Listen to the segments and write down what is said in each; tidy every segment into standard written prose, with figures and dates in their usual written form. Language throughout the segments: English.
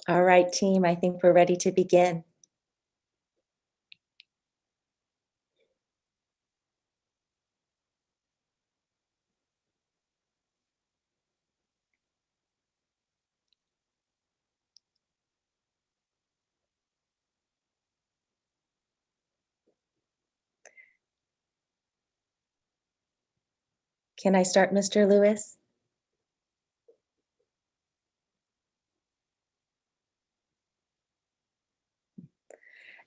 All right, team, I think we're ready to begin. Can I start, Mr. Lewis?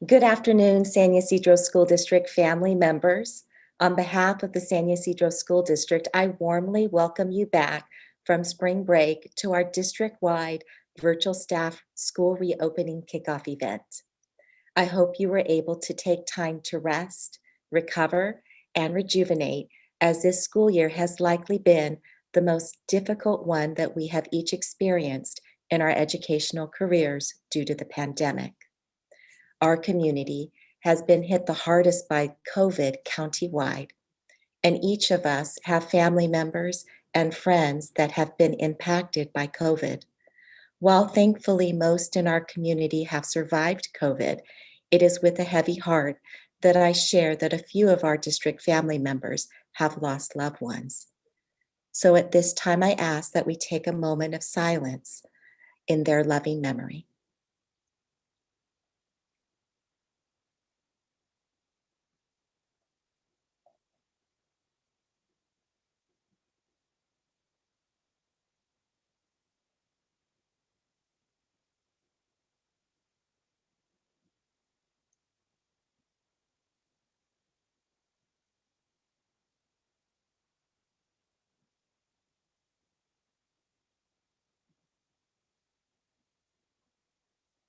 Good afternoon, San Ysidro School District family members. On behalf of the San Ysidro School District, I warmly welcome you back from spring break to our district-wide virtual staff school reopening kickoff event. I hope you were able to take time to rest, recover, and rejuvenate, as this school year has likely been the most difficult one that we have each experienced in our educational careers due to the pandemic. Our community has been hit the hardest by COVID countywide, and each of us have family members and friends that have been impacted by COVID. While thankfully most in our community have survived COVID, it is with a heavy heart that I share that a few of our district family members have lost loved ones. So at this time, I ask that we take a moment of silence in their loving memory.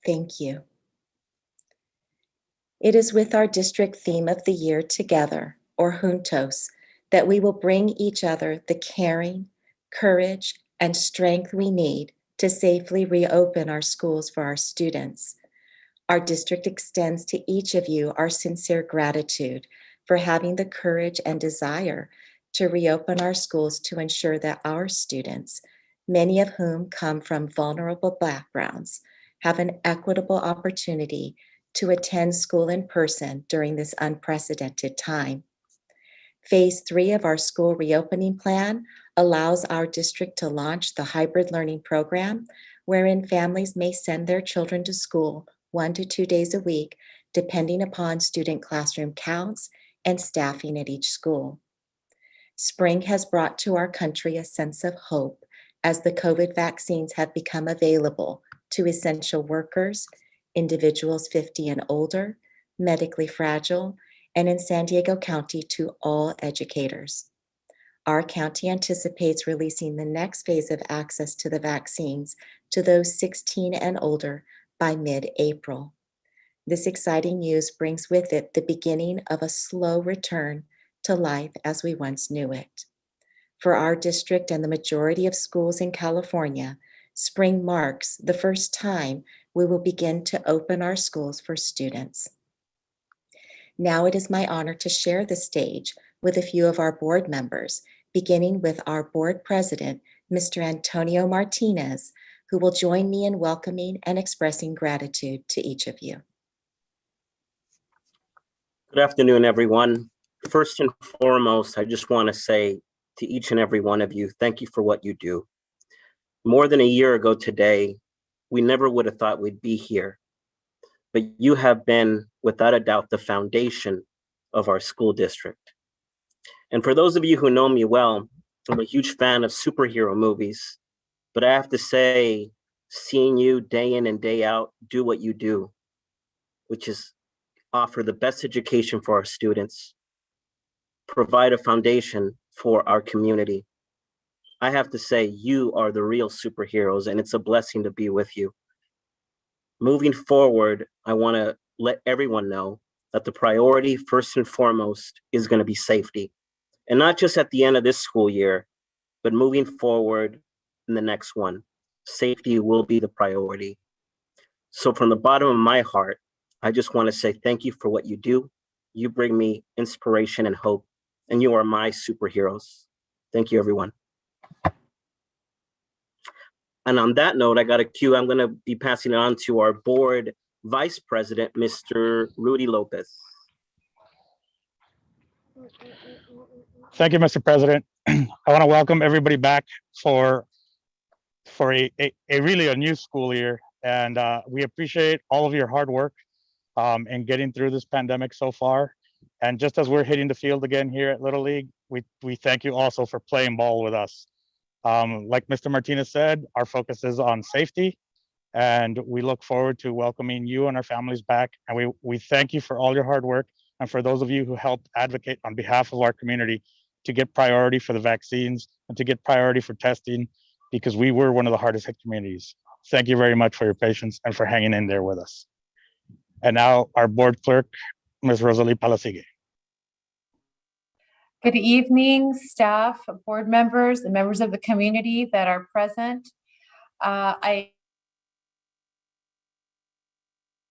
Thank you. It is with our district theme of the year, Together, or Juntos, that we will bring each other the caring, courage, and strength we need to safely reopen our schools for our students. Our district extends to each of you our sincere gratitude for having the courage and desire to reopen our schools to ensure that our students, many of whom come from vulnerable backgrounds, have an equitable opportunity to attend school in person during this unprecedented time. Phase 3 of our school reopening plan allows our district to launch the hybrid learning program, wherein families may send their children to school 1 to 2 days a week, depending upon student classroom counts and staffing at each school. Spring has brought to our country a sense of hope as the COVID vaccines have become available to essential workers, individuals 50 and older, medically fragile, and in San Diego County to all educators. Our county anticipates releasing the next phase of access to the vaccines to those 16 and older by mid-April. This exciting news brings with it the beginning of a slow return to life as we once knew it. For our district and the majority of schools in California, spring marks the first time we will begin to open our schools for students. Now it is my honor to share the stage with a few of our board members, beginning with our board president, Mr. Antonio Martinez, who will join me in welcoming and expressing gratitude to each of you. Good afternoon, everyone. First and foremost, I just want to say to each and every one of you, thank you for what you do. More than a year ago today, we never would have thought we'd be here, but you have been, without a doubt, the foundation of our school district. And for those of you who know me well, I'm a huge fan of superhero movies, but I have to say, seeing you day in and day out do what you do, which is offer the best education for our students, provide a foundation for our community. I have to say, you are the real superheroes, and it's a blessing to be with you. Moving forward, I want to let everyone know that the priority, first and foremost, is going to be safety. And not just at the end of this school year, but moving forward in the next one. Safety will be the priority. So from the bottom of my heart, I just want to say thank you for what you do. You bring me inspiration and hope, and you are my superheroes. Thank you, everyone. And on that note, I got a cue. I'm going to be passing it on to our board vice president, Mr. Rudy Lopez. Thank you, Mr. President. I want to welcome everybody back for really a new school year. And we appreciate all of your hard work in getting through this pandemic so far. And just as we're hitting the field again here at Little League, we thank you also for playing ball with us. Like Mr. Martinez said, our focus is on safety, and we look forward to welcoming you and our families back. And we thank you for all your hard work, and for those of you who helped advocate on behalf of our community to get priority for the vaccines and to get priority for testing, because we were one of the hardest hit communities. Thank you very much for your patience and for hanging in there with us. And now our board clerk, Ms. Rosalie Palasigue. Good evening, staff, board members, and members of the community that are present. I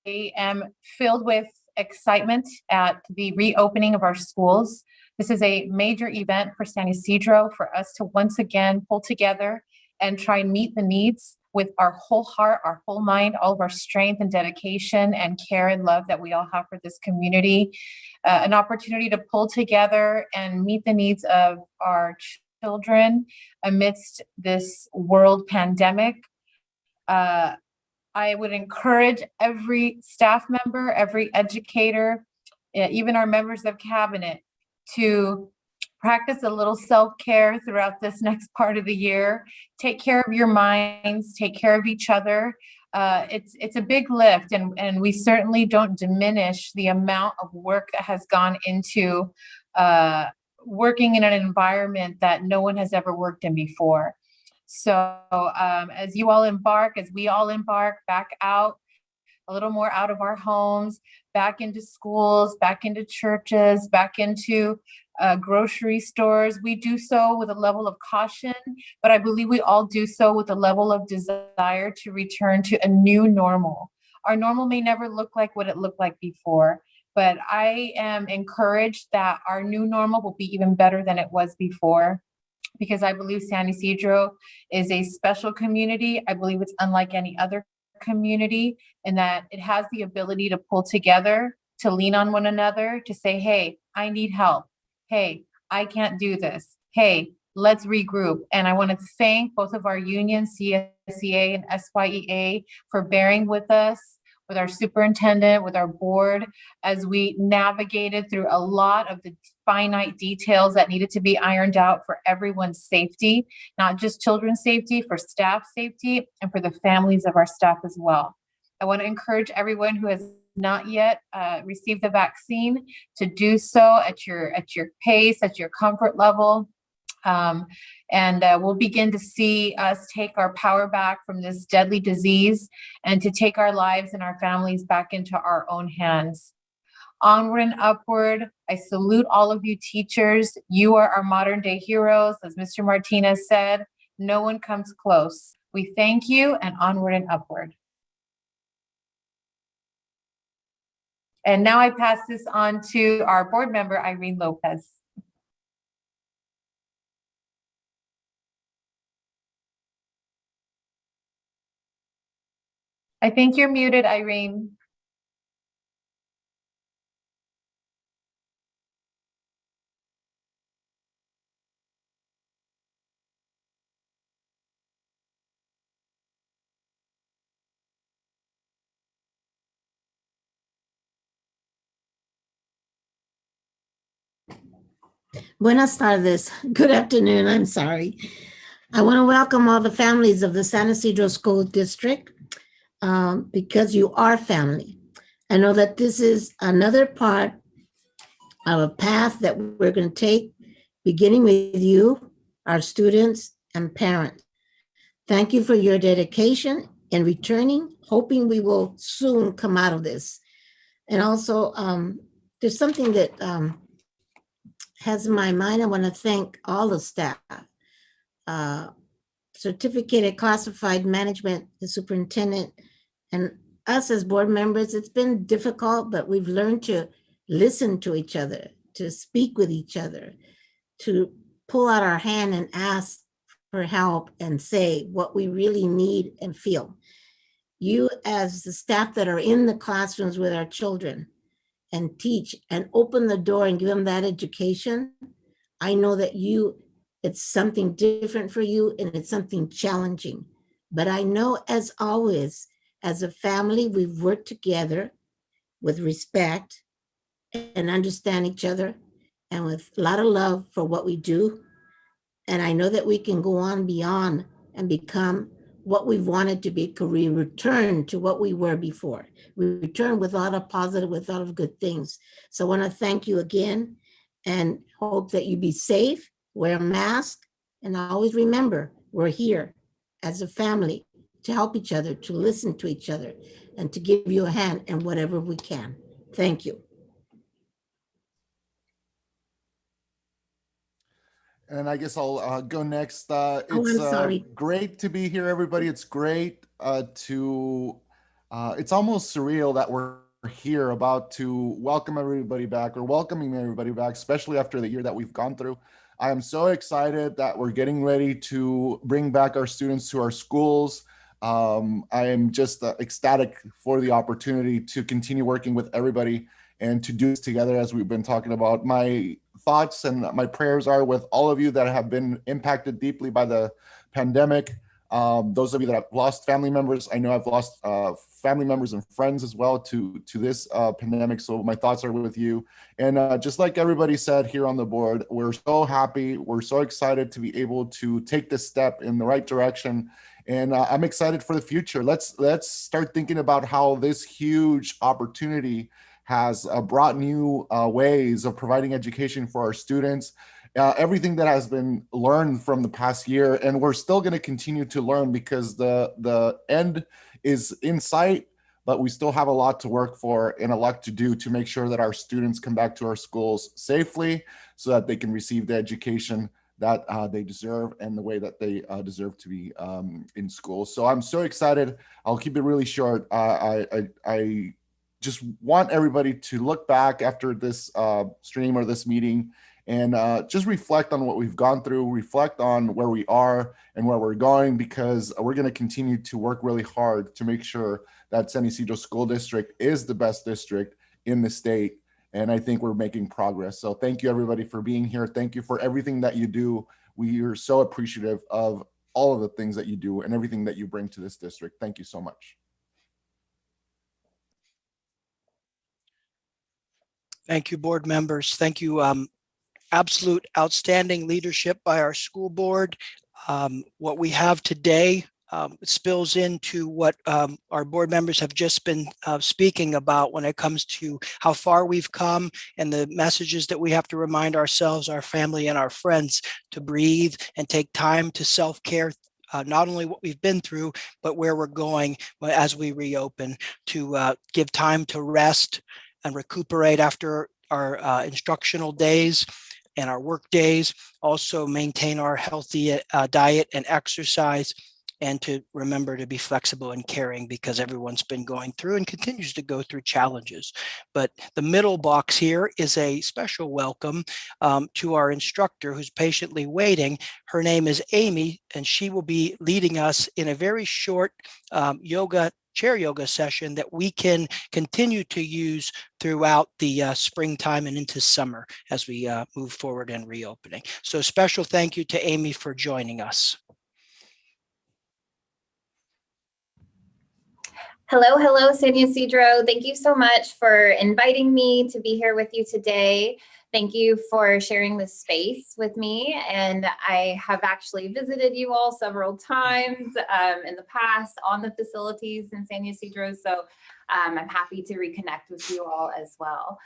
am filled with excitement at the reopening of our schools. This is a major event for San Ysidro for us to once again pull together and try and meet the needs with our whole heart, our whole mind, all of our strength and dedication and care and love that we all have for this community. An opportunity to pull together and meet the needs of our children amidst this world pandemic. I would encourage every staff member, every educator, even our members of cabinet to practice a little self-care throughout this next part of the year. Take care of your minds, take care of each other. It's a big lift, and we certainly don't diminish the amount of work that has gone into working in an environment that no one has ever worked in before. So as you all embark, as we all embark back out, a little more out of our homes, back into schools, back into churches, back into grocery stores, we do so with a level of caution, but I believe we all do so with a level of desire to return to a new normal. Our normal may never look like what it looked like before, but I am encouraged that our new normal will be even better than it was before, because I believe San Ysidro is a special community. I believe it's unlike any other community in that it has the ability to pull together, to lean on one another, to say, hey, I need help. Hey, I can't do this. Hey, let's regroup. And I want to thank both of our unions, CSEA and SYEA, for bearing with us, with our superintendent, with our board, as we navigated through a lot of the finite details that needed to be ironed out for everyone's safety, not just children's safety, for staff safety, and for the families of our staff as well. I want to encourage everyone who has not yet received the vaccine to do so at your pace, at your comfort level. And we'll begin to see us take our power back from this deadly disease and to take our lives and our families back into our own hands. Onward and upward. I salute all of you teachers. You are our modern day heroes. As Mr. Martinez said, no one comes close. We thank you, and onward and upward. And now I pass this on to our board member, Irene Lopez. I think you're muted, Irene. Buenas tardes. Good afternoon. I'm sorry. I want to welcome all the families of the San Ysidro School District because you are family. I know that this is another part of a path that we're going to take, beginning with you, our students and parents. Thank you for your dedication and returning, hoping we will soon come out of this. And also, there's something that has in my mind. I want to thank all the staff, certificated classified management, the superintendent, and us as board members. It's been difficult, but we've learned to listen to each other, to speak with each other, to pull out our hand and ask for help and say what we really need and feel. You, as the staff that are in the classrooms with our children and teach and open the door and give them that education, I know that it's something different for you and it's something challenging. But I know, as always, as a family, we've worked together with respect and understand each other and with a lot of love for what we do. And I know that we can go on beyond and become what we've wanted to be, because we return to what we were before. We return with a lot of positive, with a lot of good things. So I want to thank you again and hope that you be safe, wear a mask, and always remember, we're here as a family to help each other, to listen to each other, and to give you a hand in whatever we can. Thank you. And I guess I'll go next. I'm It's sorry. great to be here, everybody. It's great it's almost surreal that we're here about to welcome everybody back, or welcoming everybody back, especially after the year that we've gone through. I am so excited that we're getting ready to bring back our students to our schools. I am just ecstatic for the opportunity to continue working with everybody and to do this together, as we've been talking about. My thoughts and my prayers are with all of you that have been impacted deeply by the pandemic. Those of you that have lost family members, I know I've lost family members and friends as well to this pandemic. So my thoughts are with you. And just like everybody said here on the board, we're so happy. We're so excited to be able to take this step in the right direction. And I'm excited for the future. Let's start thinking about how this huge opportunity has brought new ways of providing education for our students. Everything that has been learned from the past year, and we're still going to continue to learn, because the end is in sight, but we still have a lot to work for and a lot to do to make sure that our students come back to our schools safely, so that they can receive the education that they deserve and the way that they deserve to be in school. So I'm so excited. I'll keep it really short. I just want everybody to look back after this stream or this meeting and just reflect on what we've gone through, reflect on where we are and where we're going, because we're going to continue to work really hard to make sure that San Ysidro School District is the best district in the state. And I think we're making progress. So thank you, everybody, for being here. Thank you for everything that you do. We are so appreciative of all of the things that you do and everything that you bring to this district. Thank you so much. Thank you, board members. Thank you. Absolute outstanding leadership by our school board. What we have today spills into what our board members have just been speaking about when it comes to how far we've come and the messages that we have to remind ourselves, our family, and our friends to breathe and take time to self-care. Not only what we've been through, but where we're going as we reopen, to give time to rest and recuperate after our instructional days and our work days, also maintain our healthy diet and exercise, and to remember to be flexible and caring, because everyone's been going through and continues to go through challenges. But the middle box here is a special welcome to our instructor who's patiently waiting. Her name is Amy, and she will be leading us in a very short chair yoga session that we can continue to use throughout the springtime and into summer as we move forward in reopening. So special thank you to Amy for joining us. Hello, San Ysidro. Thank you so much for inviting me to be here with you today. Thank you for sharing this space with me. And I have actually visited you all several times in the past on the facilities in San Ysidro. So I'm happy to reconnect with you all as well.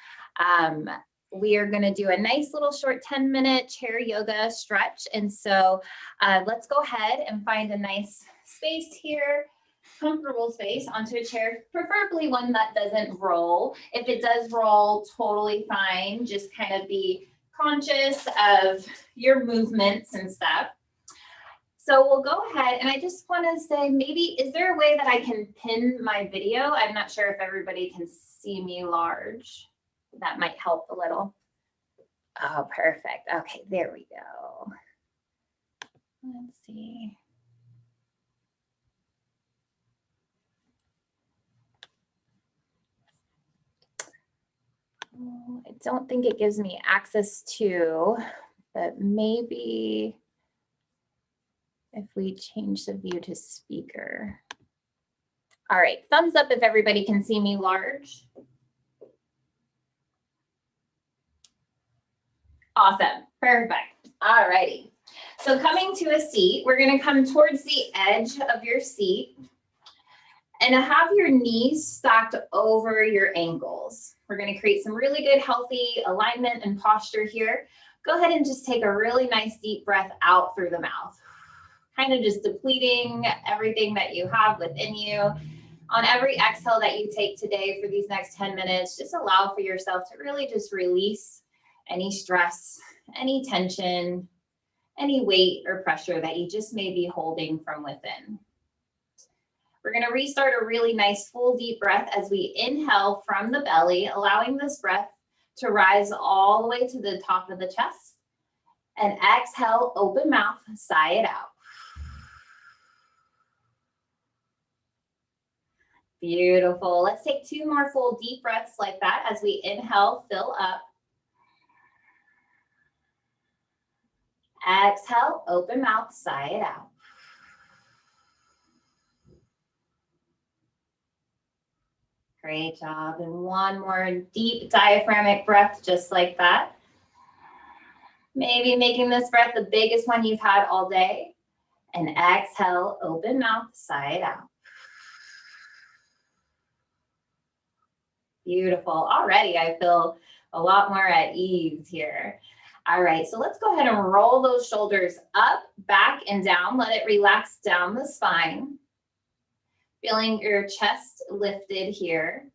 We are going to do a nice little short 10-minute chair yoga stretch. And so let's go ahead and find a nice space here. Comfortable space onto a chair, preferably one that doesn't roll. If it does roll, totally fine. Just kind of be conscious of your movements and stuff. So we'll go ahead, and I just want to say, maybe, is there a way that I can pin my video? I'm not sure if everybody can see me large. That might help a little. Oh, perfect. Okay, there we go. Let's see. I don't think it gives me access to, but maybe if we change the view to speaker. All right, thumbs up if everybody can see me large. Awesome, perfect. All righty. So coming to a seat, we're gonna come towards the edge of your seat and have your knees stacked over your ankles. We're gonna create some really good healthy alignment and posture here. Go ahead and just take a really nice deep breath out through the mouth. Kind of just depleting everything that you have within you. On every exhale that you take today for these next 10 minutes, just allow for yourself to really just release any stress, any tension, any weight or pressure that you just may be holding from within. We're going to restart a really nice full deep breath as we inhale from the belly, allowing this breath to rise all the way to the top of the chest. And exhale, open mouth, sigh it out. Beautiful. Let's take 2 more full deep breaths like that as we inhale, fill up. Exhale, open mouth, sigh it out. Great job. And 1 more deep diaphragmatic breath just like that. Maybe making this breath the biggest one you've had all day. And exhale, open mouth, sigh it out. Beautiful. Already I feel a lot more at ease here. All right, so let's go ahead and roll those shoulders up, back, and down. Let it relax down the spine. Feeling your chest lifted here.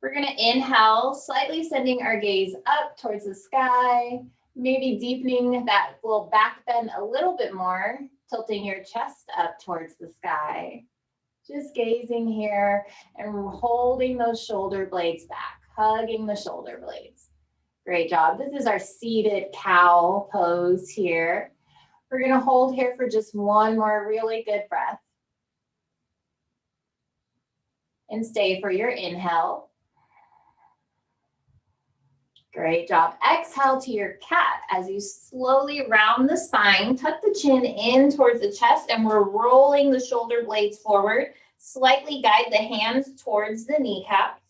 We're gonna inhale, slightly sending our gaze up towards the sky, maybe deepening that little back bend a little bit more, tilting your chest up towards the sky. Just gazing here and holding those shoulder blades back, hugging the shoulder blades. Great job. This is our seated cow pose here. We're gonna hold here for just 1 more really good breath. And stay for your inhale. Great job. Exhale to your cat as you slowly round the spine, tuck the chin in towards the chest, and we're rolling the shoulder blades forward. Slightly guide the hands towards the kneecaps.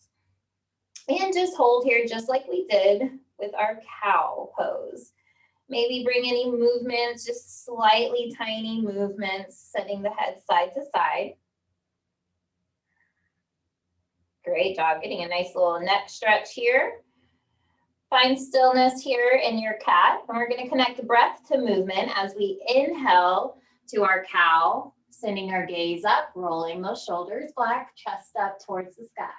And just hold here just like we did with our cow pose. Maybe bring any movements, just slightly tiny movements, setting the head side to side. Great job. Getting a nice little neck stretch here. Find stillness here in your cat. And we're going to connect breath to movement as we inhale to our cow, sending our gaze up, rolling those shoulders back, chest up towards the sky.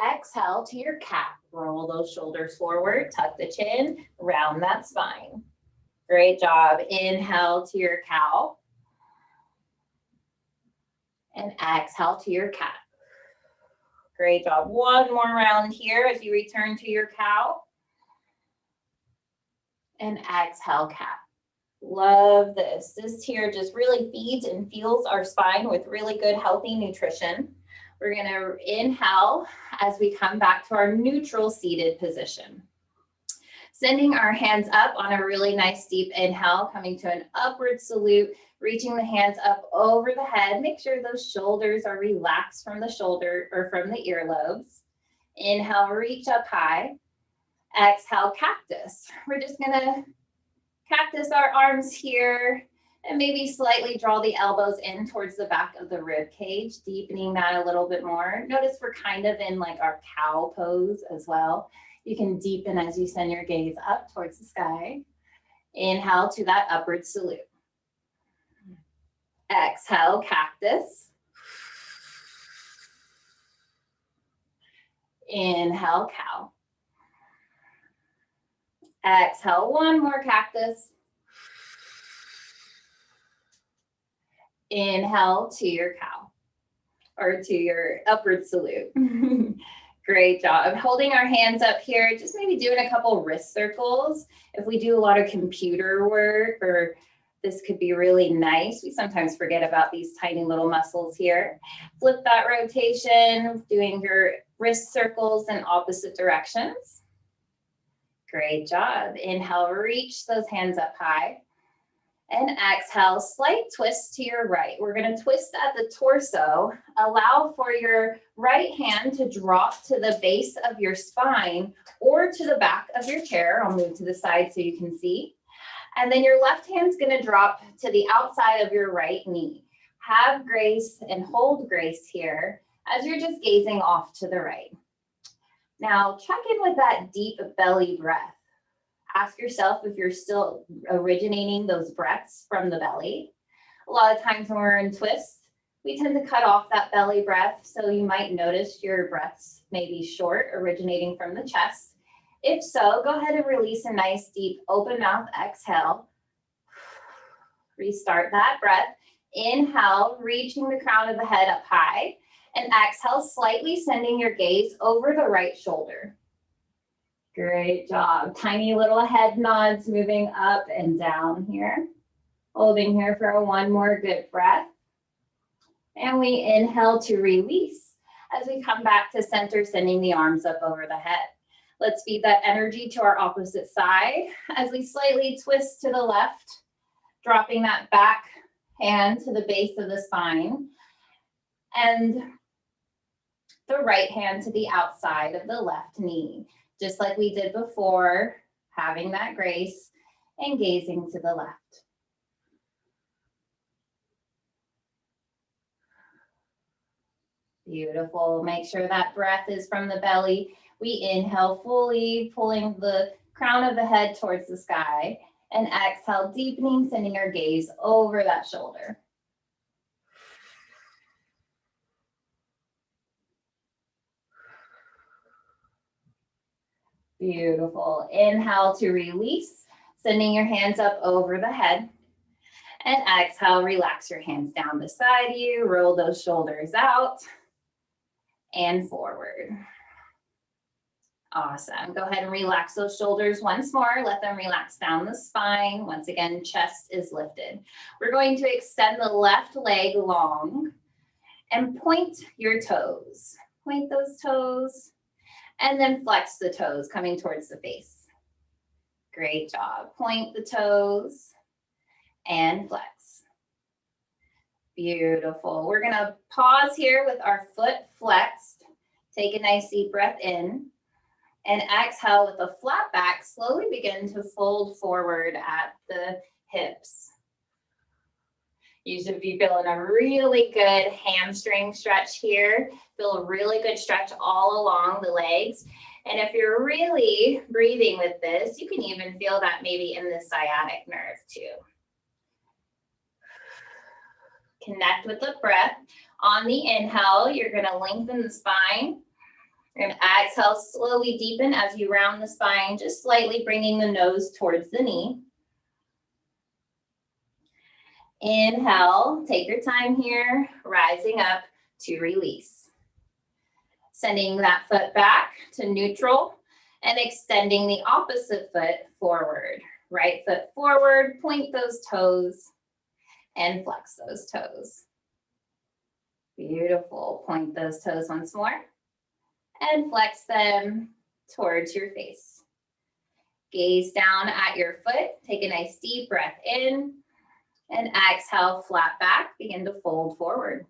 Exhale to your cat. Roll those shoulders forward, tuck the chin, round that spine. Great job. Inhale to your cow. And exhale to your cat. Great job. 1 more round here as you return to your cow. And exhale, cat. Love this. This here just really feeds and fuels our spine with really good, healthy nutrition. We're going to inhale as we come back to our neutral seated position. Sending our hands up on a really nice deep inhale, coming to an upward salute, reaching the hands up over the head. Make sure those shoulders are relaxed from the shoulder or from the earlobes. Inhale, reach up high. Exhale, cactus. We're just going to cactus our arms here. And maybe slightly draw the elbows in towards the back of the rib cage, deepening that a little bit more. Notice we're kind of in like our cow pose as well. You can deepen as you send your gaze up towards the sky. Inhale to that upward salute. Exhale, cactus. Inhale, cow. Exhale, 1 more cactus. Inhale to your cow or to your upward salute. Great job. Holding our hands up here, just maybe doing a couple wrist circles. If we do a lot of computer work or This could be really nice. We sometimes forget about these tiny little muscles here. Flip that rotation, doing your wrist circles in opposite directions. Great job. Inhale, reach those hands up high. And exhale, slight twist to your right. We're going to twist at the torso. Allow for your right hand to drop to the base of your spine or to the back of your chair. I'll move to the side so you can see. And then your left hand's going to drop to the outside of your right knee. Have grace and hold grace here as you're just gazing off to the right. Now check in with that deep belly breath. Ask yourself if you're still originating those breaths from the belly. A lot of times when we're in twist, we tend to cut off that belly breath. So you might notice your breaths may be short, originating from the chest. If so, go ahead and release a nice deep open mouth exhale. Restart that breath. Inhale, reaching the crown of the head up high. And exhale, slightly sending your gaze over the right shoulder. Great job. Tiny little head nods moving up and down here. Holding here for one more good breath. And we inhale to release as we come back to center, sending the arms up over the head. Let's feed that energy to our opposite side as we slightly twist to the left, dropping that back hand to the base of the spine. And the right hand to the outside of the left knee. Just like we did before, having that grace and gazing to the left. Beautiful. Make sure that breath is from the belly. We inhale fully, pulling the crown of the head towards the sky, and exhale, deepening, sending our gaze over that shoulder. Beautiful. Inhale to release, sending your hands up over the head. And exhale, relax your hands down beside you, roll those shoulders out and forward. Awesome. Go ahead and relax those shoulders once more. Let them relax down the spine. Once again, chest is lifted. We're going to extend the left leg long and point your toes. Point those toes. And then flex the toes coming towards the face. Great job. Point the toes and flex. Beautiful. We're going to pause here with our foot flexed. Take a nice deep breath in. And exhale with a flat back. Slowly begin to fold forward at the hips. You should be feeling a really good hamstring stretch here. Feel a really good stretch all along the legs. And if you're really breathing with this, you can even feel that maybe in the sciatic nerve too. Connect with the breath. On the inhale, you're going to lengthen the spine. You're going to exhale, slowly deepen as you round the spine, just slightly bringing the nose towards the knee. Inhale, take your time here, rising up to release. Sending that foot back to neutral and extending the opposite foot forward. Right foot forward, point those toes and flex those toes. Beautiful. Point those toes once more and flex them towards your face. Gaze down at your foot. Take a nice deep breath in. And exhale, flat back, begin to fold forward.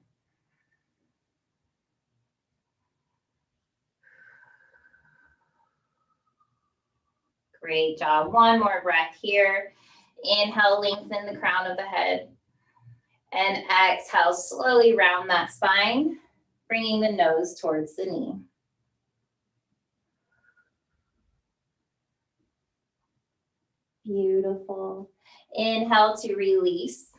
Great job. One more breath here. Inhale, lengthen the crown of the head. And exhale, slowly round that spine, bringing the nose towards the knee. Beautiful. Inhale to release,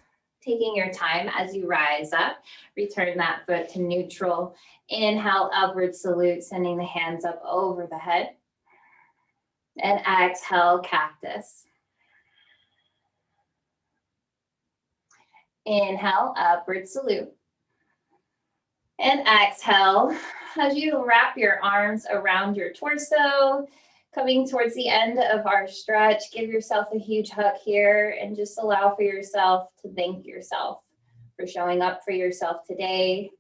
taking your time as you rise up. Return that foot to neutral. Inhale, upward salute, sending the hands up over the head. And exhale, cactus. Inhale, upward salute. And exhale, as you wrap your arms around your torso, Coming towards the end of our stretch, give yourself a huge hug here and just allow for yourself to thank yourself for showing up for yourself today,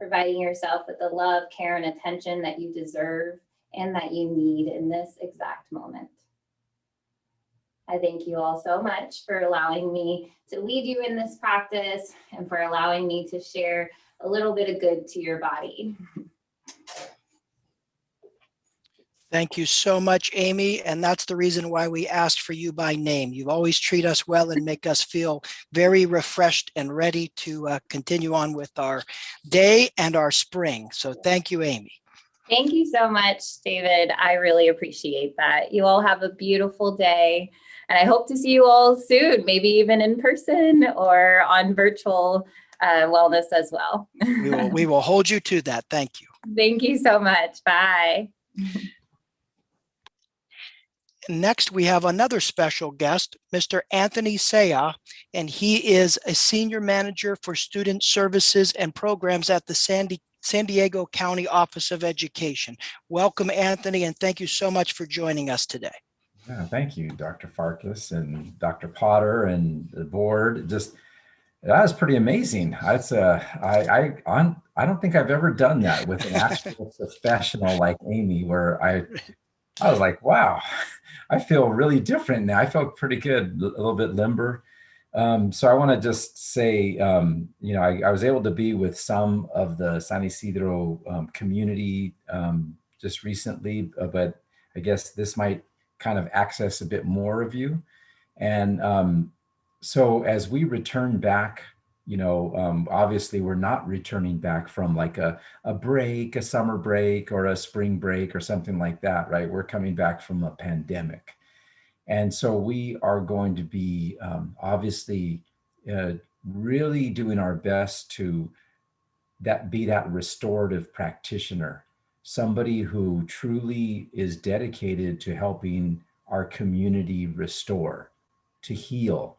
providing yourself with the love, care, and attention that you deserve and that you need in this exact moment. I thank you all so much for allowing me to lead you in this practice and for allowing me to share a little bit of good to your body. Thank you so much, Amy. And that's the reason why we asked for you by name. You always treat us well and make us feel very refreshed and ready to continue on with our day and our spring. So thank you, Amy. Thank you so much, David. I really appreciate that. You all have a beautiful day. And I hope to see you all soon, maybe even in person or on virtual wellness as well. We will hold you to that. Thank you. Thank you so much. Bye. Next, we have another special guest, Mr. Anthony Saya, and he is a senior manager for student services and programs at the San Diego County Office of Education. Welcome, Anthony, and thank you so much for joining us today. Yeah, thank you, Dr. Farkas and Dr. Potter and the board. That was pretty amazing. I don't think I've ever done that with an actual professional like Amy, where I was like, wow, I feel really different now. I felt pretty good, a little bit limber. So I want to just say, I was able to be with some of the San Isidro community just recently, but I guess this might kind of access a bit more of you. And so as we return back, obviously we're not returning back from like a break, a summer break or a spring break or something like that, right? We're coming back from a pandemic. And so we are going to be obviously really doing our best to be that restorative practitioner, somebody who truly is dedicated to helping our community restore, to heal.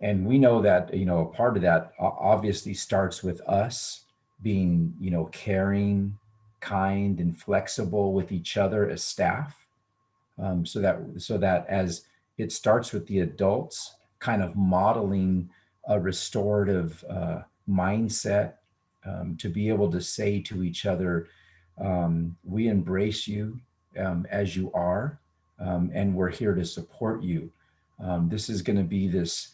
And we know that, a part of that obviously starts with us being, caring, kind, and flexible with each other as staff. So that as it starts with the adults, kind of modeling a restorative mindset, to be able to say to each other, we embrace you as you are, and we're here to support you. This is going to be this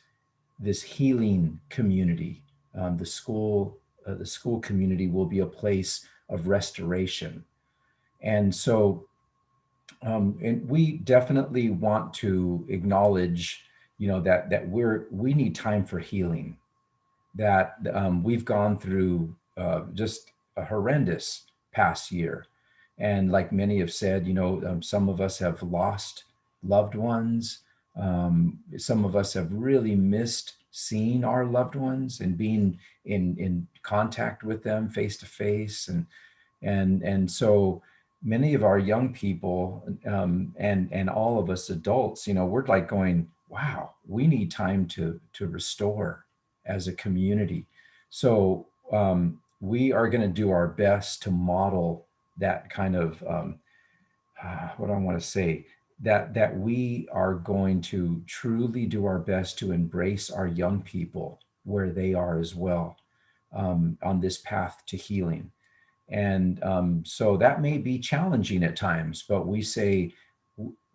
healing community. The school community will be a place of restoration. And so and we definitely want to acknowledge, that we need time for healing, that we've gone through just a horrendous past year. And like many have said, some of us have lost loved ones. Some of us have really missed seeing our loved ones and being in contact with them face to face. And so many of our young people and all of us adults, we're like going, wow, we need time to restore as a community. So we are going to do our best to model that kind of, what I want to say, that we are going to truly do our best to embrace our young people where they are as well, on this path to healing. And so that may be challenging at times, but we say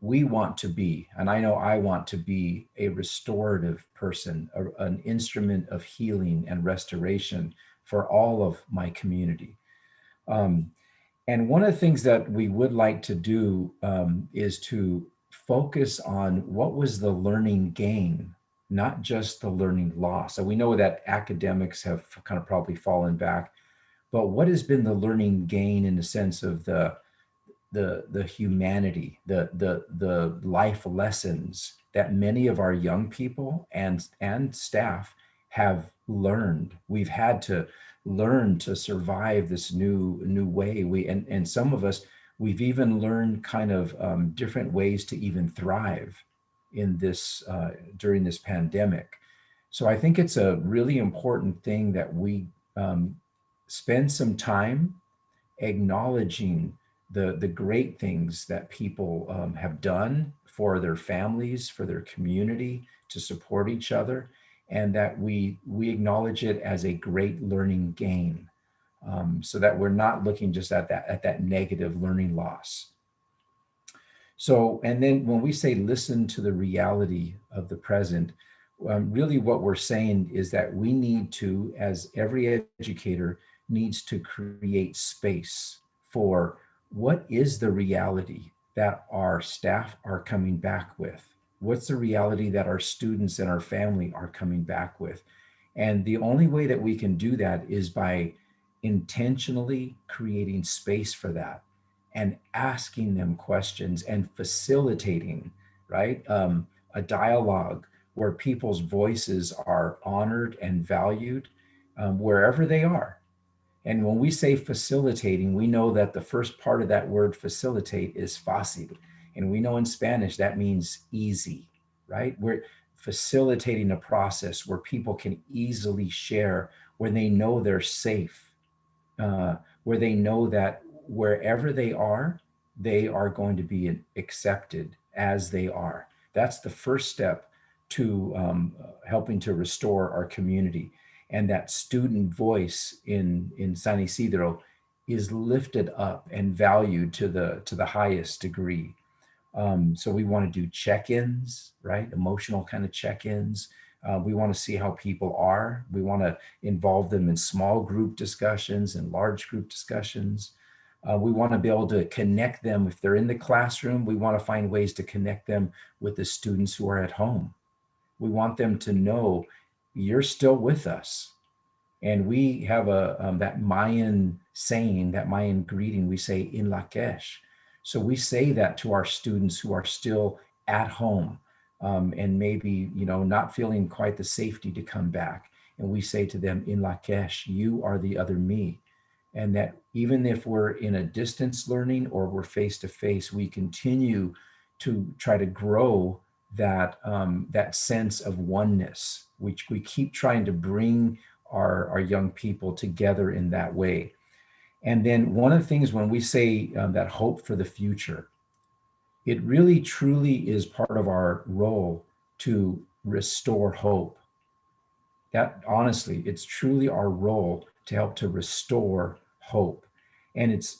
we want to be, and I know I want to be, a restorative person, an instrument of healing and restoration for all of my community. And one of the things that we would like to do is to focus on what was the learning gain, not just the learning loss. So we know that academics have kind of probably fallen back, but what has been the learning gain in the sense of the humanity, the life lessons that many of our young people and staff have learned. We've had to learn to survive this new way. And some of us, we've even learned kind of different ways to even thrive in this during this pandemic. So I think it's a really important thing that we spend some time acknowledging the great things that people have done for their families, for their community, to support each other, and that we acknowledge it as a great learning gain, so that we're not looking just at that negative learning loss. So, and then when we say listen to the reality of the present, really what we're saying is that we need to, as every educator needs to create space for what is the reality that our staff are coming back with? What's the reality that our students and our family are coming back with? And the only way that we can do that is by intentionally creating space for that and asking them questions and facilitating, right? A dialogue where people's voices are honored and valued wherever they are. And when we say facilitating, we know that the first part of that word facilitate is fácil. And we know in Spanish that means easy, right? We're facilitating a process where people can easily share, where they know they're safe, where they know that wherever they are going to be accepted as they are. That's the first step to helping to restore our community. And that student voice in San Isidro is lifted up and valued to the highest degree. So we want to do check-ins, right? Emotional kind of check-ins. We want to see how people are. We want to involve them in small group discussions and large group discussions. We want to be able to connect them. If they're in the classroom, we want to find ways to connect them with the students who are at home. We want them to know you're still with us. And we have that Mayan saying, that Mayan greeting, we say in Lakesh. So we say that to our students who are still at home and maybe, not feeling quite the safety to come back. And we say to them in Lakesh, you are the other me. And that even if we're in a distance learning or we're face to face, we continue to try to grow that sense of oneness, which we keep trying to bring our young people together in that way. And then one of the things when we say that hope for the future, it really truly is part of our role to restore hope. That honestly, it's truly our role to help to restore hope. And it's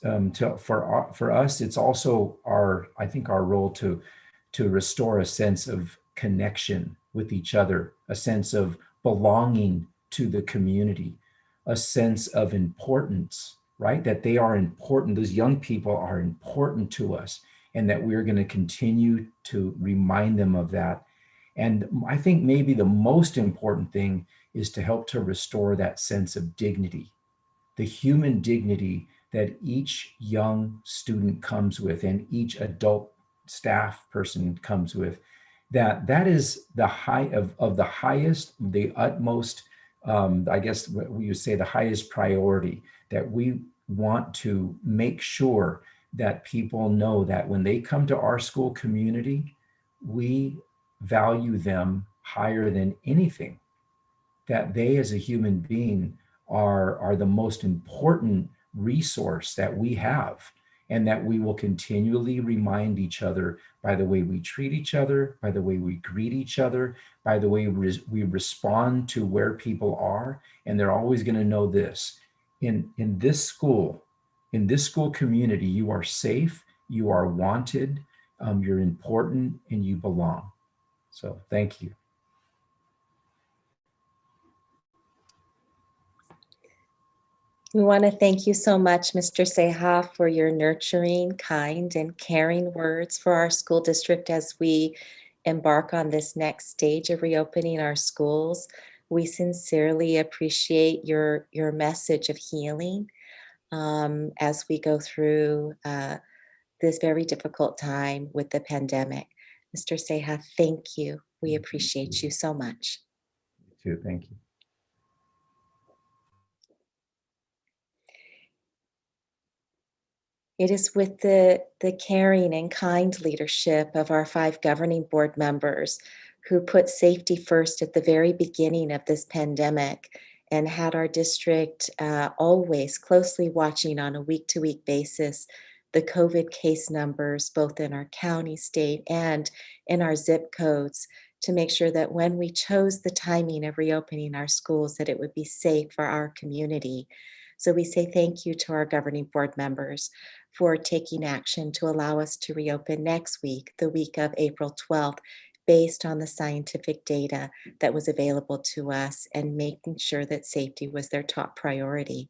for us, it's also I think our role to restore a sense of connection with each other, a sense of belonging to the community, a sense of importance, right? That they are important, those young people are important to us, and that we're going to continue to remind them of that. And I think maybe the most important thing is to help to restore that sense of dignity, the human dignity that each young student comes with and each adult staff person comes with, that is the high of the highest, the utmost, I guess we would say the highest priority, that we want to make sure that people know that when they come to our school community, we value them higher than anything, that they as a human being are the most important resource that we have, and that we will continually remind each other by the way we treat each other, by the way we greet each other, by the way we respond to where people are. And they're always going to know this: in this school community, you are safe, you are wanted, you're important, and you belong. So thank you. We want to thank you so much, Mr. Ceja, for your nurturing, kind, and caring words for our school district as we embark on this next stage of reopening our schools. We sincerely appreciate your message of healing as we go through this very difficult time with the pandemic. Mr. Ceja, thank you. We appreciate you so much. You too. Thank you. It is with the caring and kind leadership of our 5 governing board members who put safety first at the very beginning of this pandemic and had our district always closely watching on a week-to-week basis the COVID case numbers, both in our county, state, and in our zip codes, to make sure that when we chose the timing of reopening our schools, that it would be safe for our community. So we say thank you to our governing board members for taking action to allow us to reopen next week, the week of April 12th, based on the scientific data that was available to us and making sure that safety was their top priority.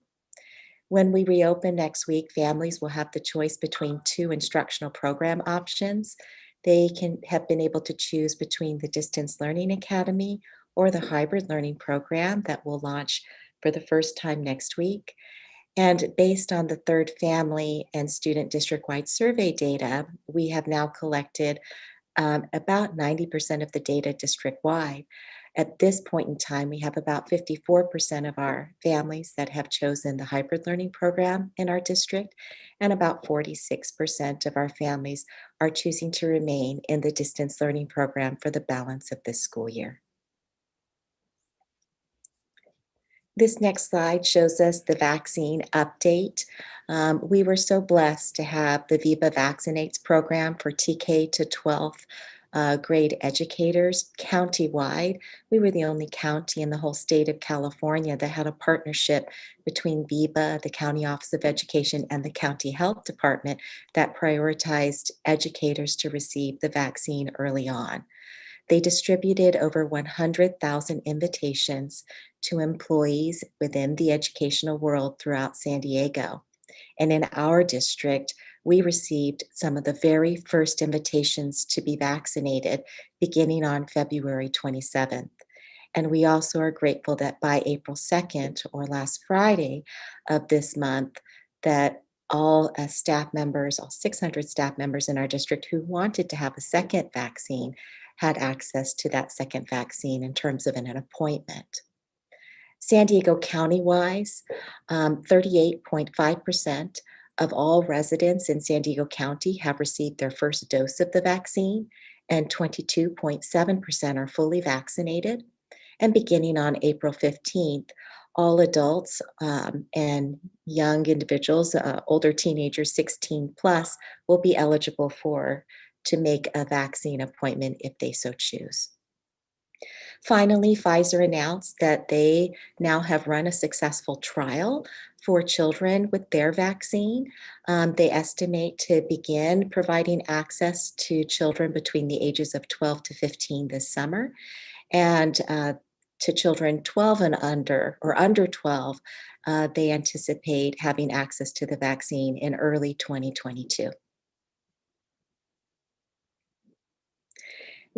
When we reopen next week, families will have the choice between 2 instructional program options. They can have been able to choose between the Distance Learning Academy or the hybrid learning program that will launch for the first time next week. And based on the third family and student district-wide survey data, we have now collected about 90% of the data district-wide. At this point in time, we have about 54% of our families that have chosen the hybrid learning program in our district, and about 46% of our families are choosing to remain in the distance learning program for the balance of this school year. This next slide shows us the vaccine update. We were so blessed to have the VIBA Vaccinates program for TK to 12th grade educators countywide. We were the only county in the whole state of California that had a partnership between VIBA, the County Office of Education, and the County Health Department that prioritized educators to receive the vaccine early on. They distributed over 100,000 invitations to employees within the educational world throughout San Diego. And in our district, we received some of the very first invitations to be vaccinated beginning on February 27th. And we also are grateful that by April 2nd, or last Friday of this month, that all staff members, all 600 staff members in our district who wanted to have a second vaccine had access to that second vaccine in terms of an appointment. San Diego County-wise, 38.5% of all residents in San Diego County have received their first dose of the vaccine, and 22.7% are fully vaccinated. And beginning on April 15th, all adults and young individuals, older teenagers 16 plus, will be eligible to make a vaccine appointment if they so choose. Finally, Pfizer announced that they now have run a successful trial for children with their vaccine. They estimate to begin providing access to children between the ages of 12 to 15 this summer, and to children 12 and under, or under 12, they anticipate having access to the vaccine in early 2022.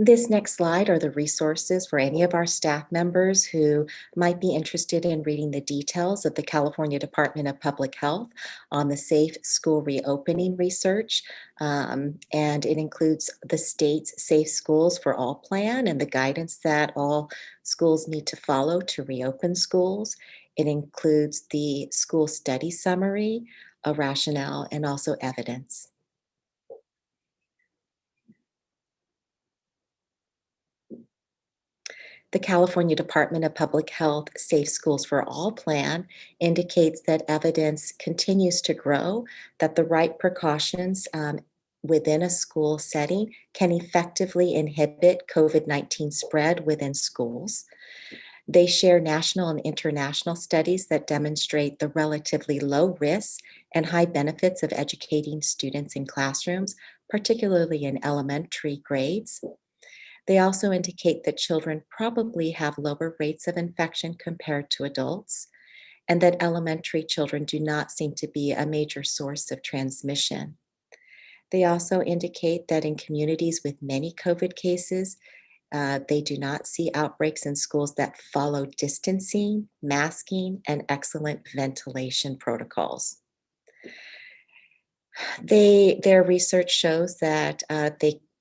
This next slide are the resources for any of our staff members who might be interested in reading the details of the California Department of Public Health on the Safe School Reopening research. And it includes the state's Safe Schools for All plan and the guidance that all schools need to follow to reopen schools. It includes the school study summary, a rationale, and also evidence. The California Department of Public Health Safe Schools for All plan indicates that evidence continues to grow, that the right precautions within a school setting can effectively inhibit COVID-19 spread within schools. They share national and international studies that demonstrate the relatively low risks and high benefits of educating students in classrooms, particularly in elementary grades. They also indicate that children probably have lower rates of infection compared to adults, and that elementary children do not seem to be a major source of transmission. They also indicate that in communities with many COVID cases, they do not see outbreaks in schools that follow distancing, masking, and excellent ventilation protocols. Their research shows that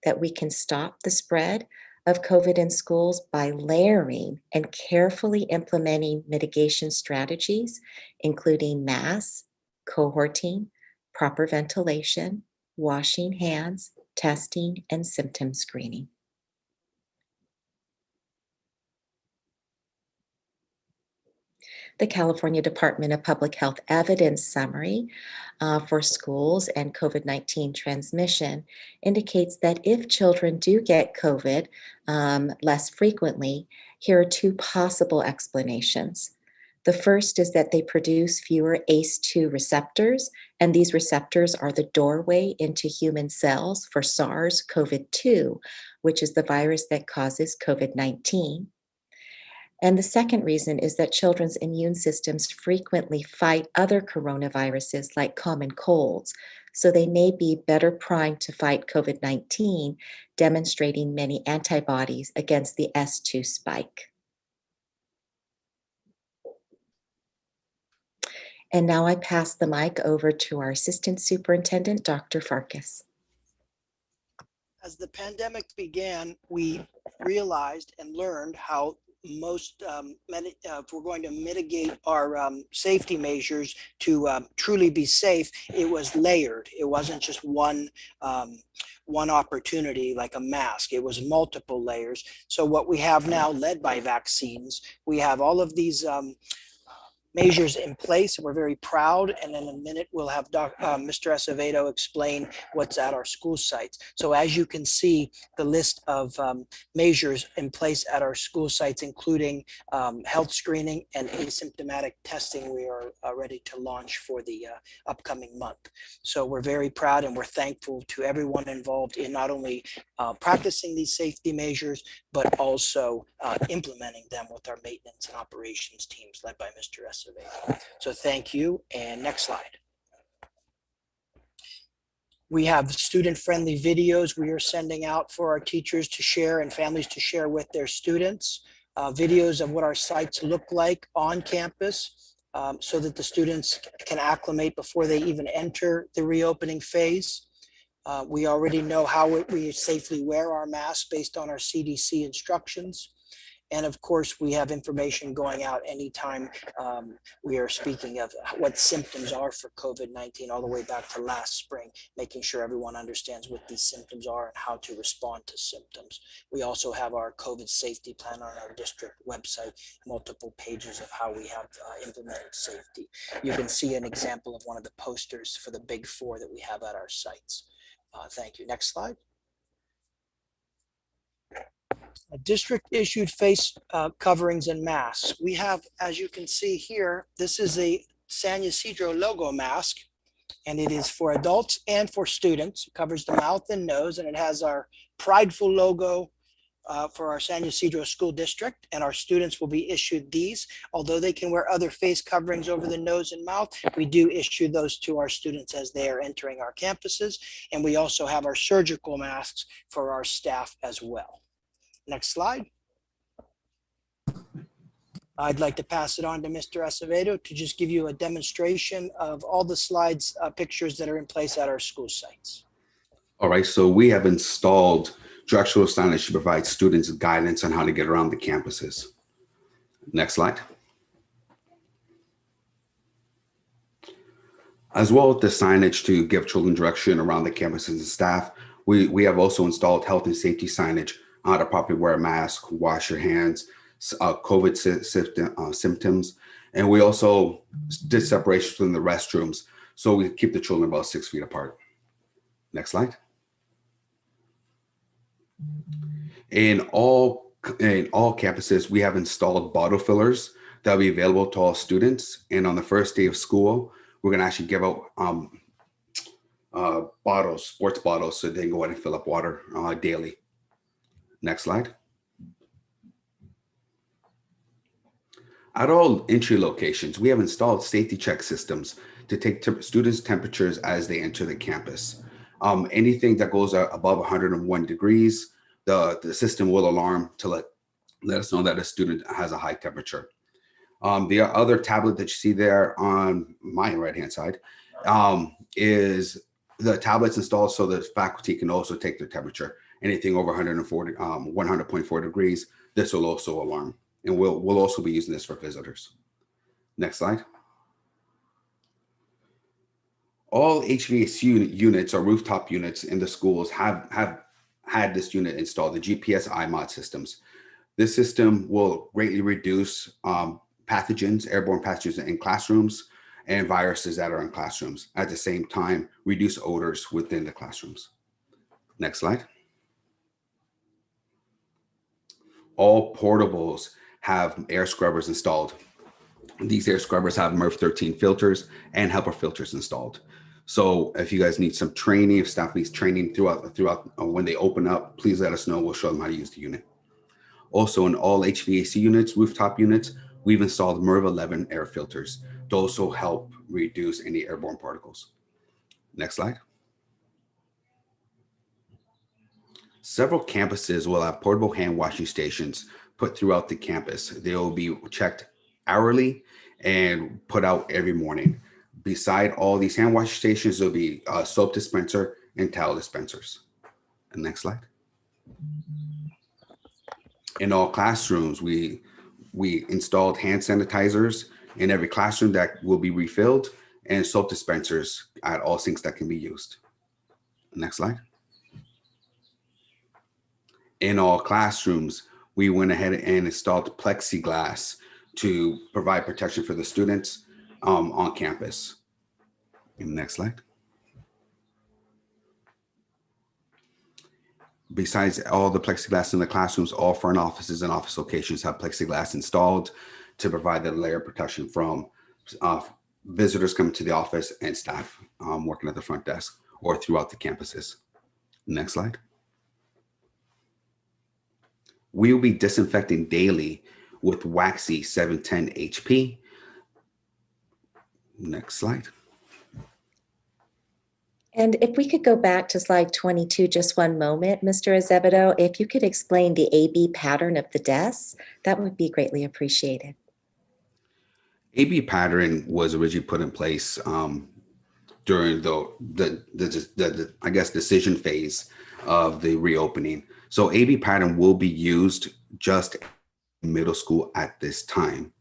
that we can stop the spread of COVID in schools by layering and carefully implementing mitigation strategies, including masks, cohorting, proper ventilation, washing hands, testing, and symptom screening. The California Department of Public Health Evidence Summary for schools and COVID-19 transmission indicates that if children do get COVID less frequently, here are two possible explanations. The first is that they produce fewer ACE2 receptors, and these receptors are the doorway into human cells for SARS-CoV-2, which is the virus that causes COVID-19. And the second reason is that children's immune systems frequently fight other coronaviruses like common colds, so they may be better primed to fight COVID-19, demonstrating many antibodies against the S2 spike. And now I pass the mic over to our Assistant Superintendent, Dr. Farkas. As the pandemic began, we realized and learned how most, if we're going to mitigate our safety measures to truly be safe, it was layered. It wasn't just one opportunity like a mask. It was multiple layers. So what we have now, led by vaccines, we have all of these measures in place. We're very proud, and in a minute we'll have Mr. Acevedo explain what's at our school sites. So as you can see, the list of measures in place at our school sites, including health screening and asymptomatic testing, we are ready to launch for the upcoming month. So we're very proud and we're thankful to everyone involved in not only practicing these safety measures, but also implementing them with our maintenance and operations teams led by Mr. Acevedo. So thank you, and next slide. We have student-friendly videos we are sending out for our teachers to share and families to share with their students, videos of what our sites look like on campus so that the students can acclimate before they even enter the reopening phase. We already know how we safely wear our masks based on our CDC instructions. And of course, we have information going out anytime we are speaking of what symptoms are for COVID-19 all the way back to last spring, making sure everyone understands what these symptoms are and how to respond to symptoms. We also have our COVID safety plan on our district website, multiple pages of how we have implemented safety. You can see an example of one of the posters for the big four that we have at our sites. Thank you. Next slide. A district issued face coverings and masks. We have, as you can see here, this is a San Ysidro logo mask, and it is for adults and for students. It covers the mouth and nose, and it has our prideful logo for our San Ysidro School District, and our students will be issued these. Although they can wear other face coverings over the nose and mouth, we do issue those to our students as they are entering our campuses, and we also have our surgical masks for our staff as well. Next slide. I'd like to pass it on to Mr. Acevedo to just give you a demonstration of all the slides, pictures that are in place at our school sites. All right, so we have installed directional signage to provide students guidance on how to get around the campuses. Next slide. As well as the signage to give children direction around the campuses and staff, we have also installed health and safety signage on how to properly wear a mask, wash your hands, COVID symptoms. And we also did separation from the restrooms, so we keep the children about 6 feet apart. Next slide. In all campuses, we have installed bottle fillers that will be available to all students. And on the first day of school, we're going to actually give out bottles, sports bottles, so they can go ahead and fill up water daily. Next slide. At all entry locations, we have installed safety check systems to take students' temperatures as they enter the campus. Anything that goes above 101 degrees, the system will alarm to let us know that a student has a high temperature. The other tablet that you see there on my right-hand side is the tablets installed so that faculty can also take their temperature. Anything over 100.4 degrees, this will also alarm. And we'll also be using this for visitors. Next slide. All HVAC units or rooftop units in the schools have had this unit installed, the GPS IMOD systems. This system will greatly reduce pathogens, airborne pathogens in classrooms, and viruses that are in classrooms. At the same time, reduce odors within the classrooms. Next slide. All portables have air scrubbers installed. These air scrubbers have MERV 13 filters and HEPA filters installed. So if you guys need some training, if staff needs training throughout when they open up, please let us know. We'll show them how to use the unit. Also, in all HVAC units, rooftop units, we've installed MERV 11 air filters to also help reduce any airborne particles. Next slide. Several campuses will have portable hand washing stations put throughout the campus. They will be checked hourly and put out every morning. Beside all these hand washing stations, there'll be a soap dispenser and towel dispensers. And next slide. In all classrooms, we installed hand sanitizers in every classroom that will be refilled, and soap dispensers at all sinks that can be used. Next slide. In all classrooms, we went ahead and installed plexiglass to provide protection for the students on campus. Next slide. Besides all the plexiglass in the classrooms, all front offices and office locations have plexiglass installed to provide the layer of protection from visitors coming to the office and staff working at the front desk or throughout the campuses. Next slide. We will be disinfecting daily with waxy 710 HP. Next slide. And if we could go back to slide 22 just one moment, Mr. Azevedo, if you could explain the AB pattern of the desks, that would be greatly appreciated. AB pattern was originally put in place during the I guess decision phase of the reopening. So AB pattern will be used just in middle school at this time.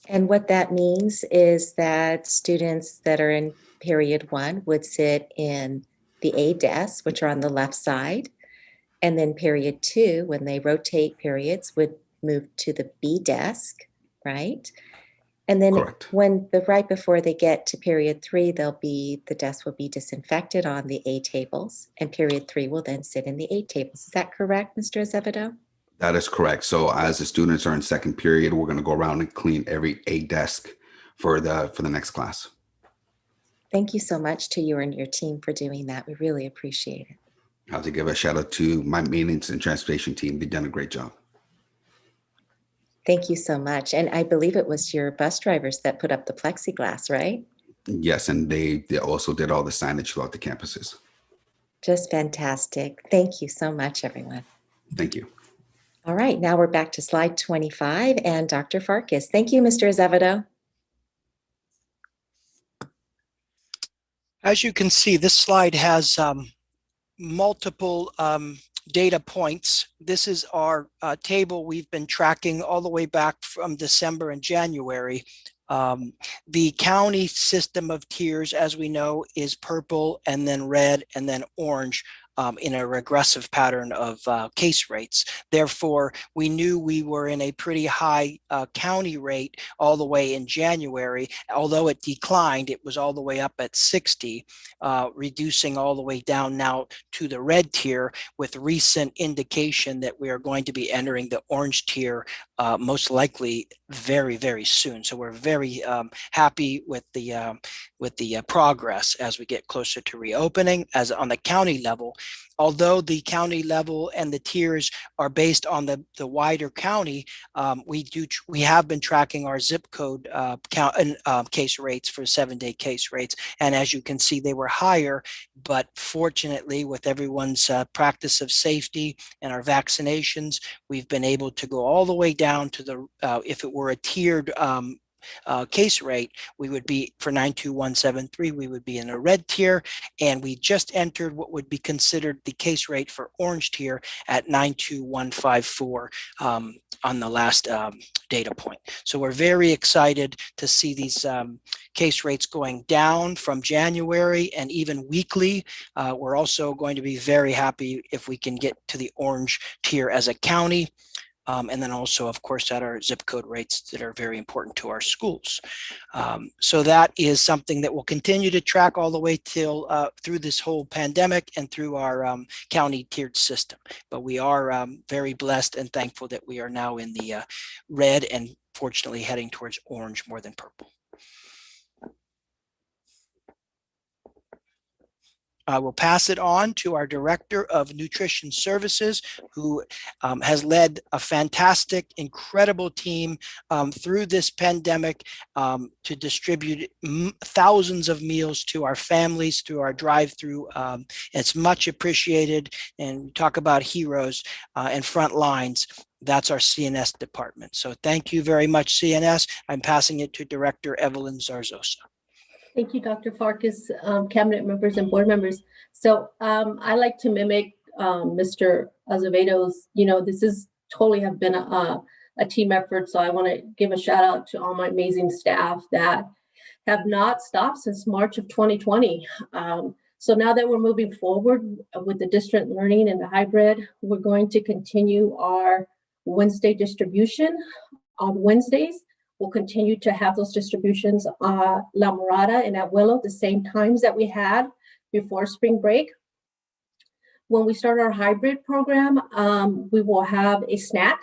And what that means is that students that are in period 1 would sit in the A desks, which are on the left side. And then period 2, when they rotate periods, would move to the B desk, right? And then Correct. right before they get to period 3, the desk will be disinfected on the A tables, and period 3 will then sit in the A tables. Is that correct, Mr. Azevedo? That is correct. So as the students are in second period, we're going to go around and clean every A desk for the next class. Thank you so much to you and your team for doing that. We really appreciate it. I have to give a shout out to my maintenance and transportation team. They've done a great job. Thank you so much. And I believe it was your bus drivers that put up the plexiglass, right? Yes, and they also did all the signage throughout the campuses. Just fantastic. Thank you so much, everyone. Thank you. All right, now we're back to slide 25 and Dr. Farkas. Thank you, Mr. Azevedo. As you can see, this slide has multiple data points. This is our table we've been tracking all the way back from December and January. The county system of tiers, as we know, is purple and then red and then orange. In a regressive pattern of case rates. Therefore, we knew we were in a pretty high county rate all the way in January. Although it declined, it was all the way up at 60, reducing all the way down now to the red tier with recent indication that we are going to be entering the orange tier most likely very, very soon. So we're very happy with the progress as we get closer to reopening. As on the county level, although the county level and the tiers are based on the wider county, we have been tracking our zip code case rates for 7-day case rates. And as you can see, they were higher, but fortunately with everyone's practice of safety and our vaccinations, we've been able to go all the way down to the, if it were a tiered case rate, we would be for 92173, we would be in a red tier, and we just entered what would be considered the case rate for orange tier at 92154 on the last data point. So we're very excited to see these case rates going down from January and even weekly. We're also going to be very happy if we can get to the orange tier as a county. and then also, of course, at our zip code rates that are very important to our schools. So that is something that will continue to track all the way till through this whole pandemic and through our county tiered system. But we are very blessed and thankful that we are now in the red and fortunately heading towards orange more than purple. I will pass it on to our Director of Nutrition Services, who has led a fantastic, incredible team through this pandemic to distribute thousands of meals to our families through our drive-through. It's much appreciated. And we talk about heroes and front lines. That's our CNS department. So thank you very much, CNS. I'm passing it to Director Evelyn Zarzosa. Thank you, Dr. Farkas, cabinet members and board members. So I like to mimic Mr. Azevedo's, this is totally have been a team effort. So I want to give a shout out to all my amazing staff that have not stopped since March of 2020. So now that we're moving forward with the distant learning and the hybrid, we're going to continue our Wednesday distribution on Wednesdays. We'll continue to have those distributions La Mirada and at Willow the same times that we had before spring break. When we start our hybrid program, we will have a snack,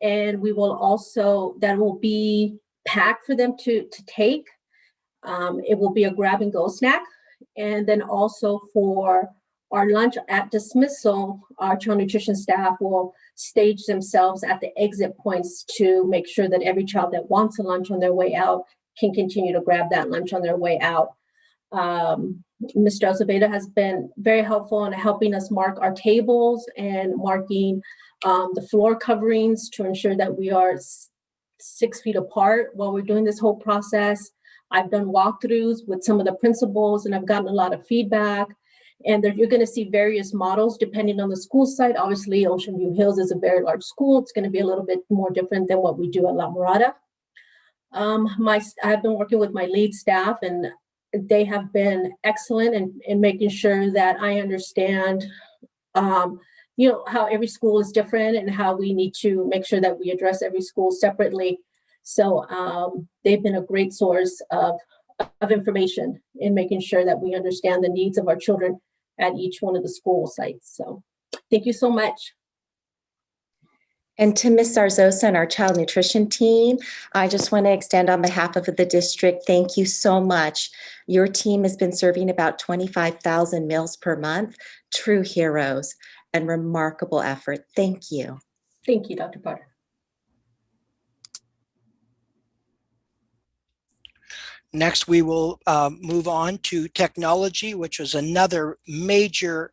and we will also, that will be packed for them to take. It will be a grab and go snack. And then also for our lunch at dismissal, our child nutrition staff will stage themselves at the exit points to make sure that every child that wants a lunch on their way out can continue to grab that lunch on their way out. Mr. Azevedo has been very helpful in helping us mark our tables and marking the floor coverings to ensure that we are 6 feet apart while we're doing this whole process. I've done walkthroughs with some of the principals, and I've gotten a lot of feedback. And you're going to see various models depending on the school site. Obviously, Ocean View Hills is a very large school. It's going to be a little bit more different than what we do at La Mirada. I've been working with my lead staff, and they have been excellent in making sure that I understand, how every school is different and how we need to make sure that we address every school separately. So they've been a great source of information in making sure that we understand the needs of our children at each one of the school sites. So thank you so much. And to Ms. Zarzosa and our child nutrition team, I just want to extend on behalf of the district, thank you so much. Your team has been serving about 25,000 meals per month. True heroes and remarkable effort. Thank you. Thank you, Dr. Potter. Next, we will move on to technology, which was another major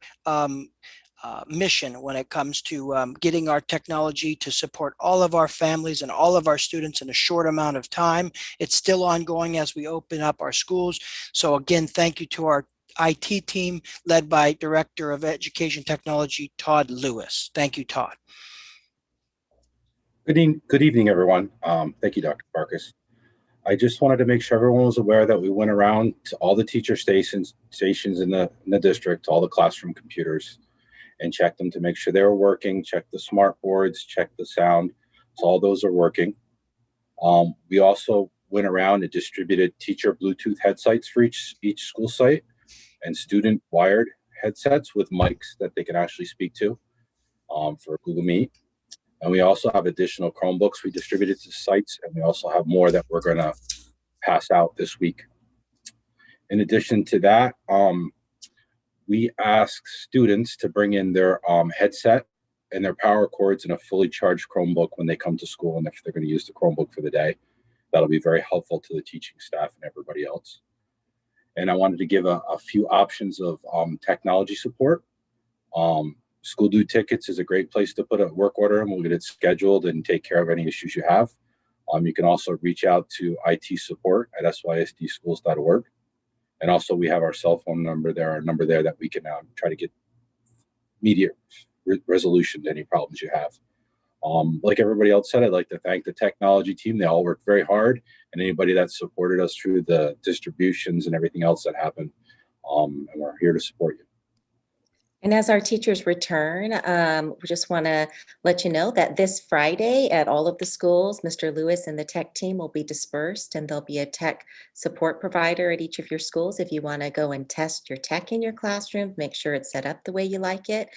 mission when it comes to getting our technology to support all of our families and all of our students in a short amount of time. It's still ongoing as we open up our schools. So again, thank you to our IT team led by Director of Education Technology, Todd Lewis. Thank you, Todd. Good evening, everyone. Thank you, Dr. Farkas. I just wanted to make sure everyone was aware that we went around to all the teacher stations in the district, all the classroom computers, and checked them to make sure they were working, checked the smart boards, checked the sound. So all those are working. We also went around and distributed teacher Bluetooth headsets for each school site and student wired headsets with mics that they can actually speak to for Google Meet. And we also have additional Chromebooks we distributed to sites, and we also have more that we're going to pass out this week. In addition to that, we ask students to bring in their headset and their power cords and a fully charged Chromebook when they come to school, and if they're going to use the Chromebook for the day. That'll be very helpful to the teaching staff and everybody else. And I wanted to give a few options of technology support. School due tickets is a great place to put a work order, and we'll get it scheduled and take care of any issues you have. You can also reach out to IT support at SYSDschools.org. And also we have our cell phone number there, our number there that we can try to get immediate resolution to any problems you have. Like everybody else said, I'd like to thank the technology team. They all worked very hard, and anybody that supported us through the distributions and everything else that happened. And we're here to support you. And as our teachers return, we just want to let you know that this Friday at all of the schools, Mr. Lewis and the tech team will be dispersed, and there'll be a tech support provider at each of your schools if you want to go and test your tech in your classroom, make sure it's set up the way you like it.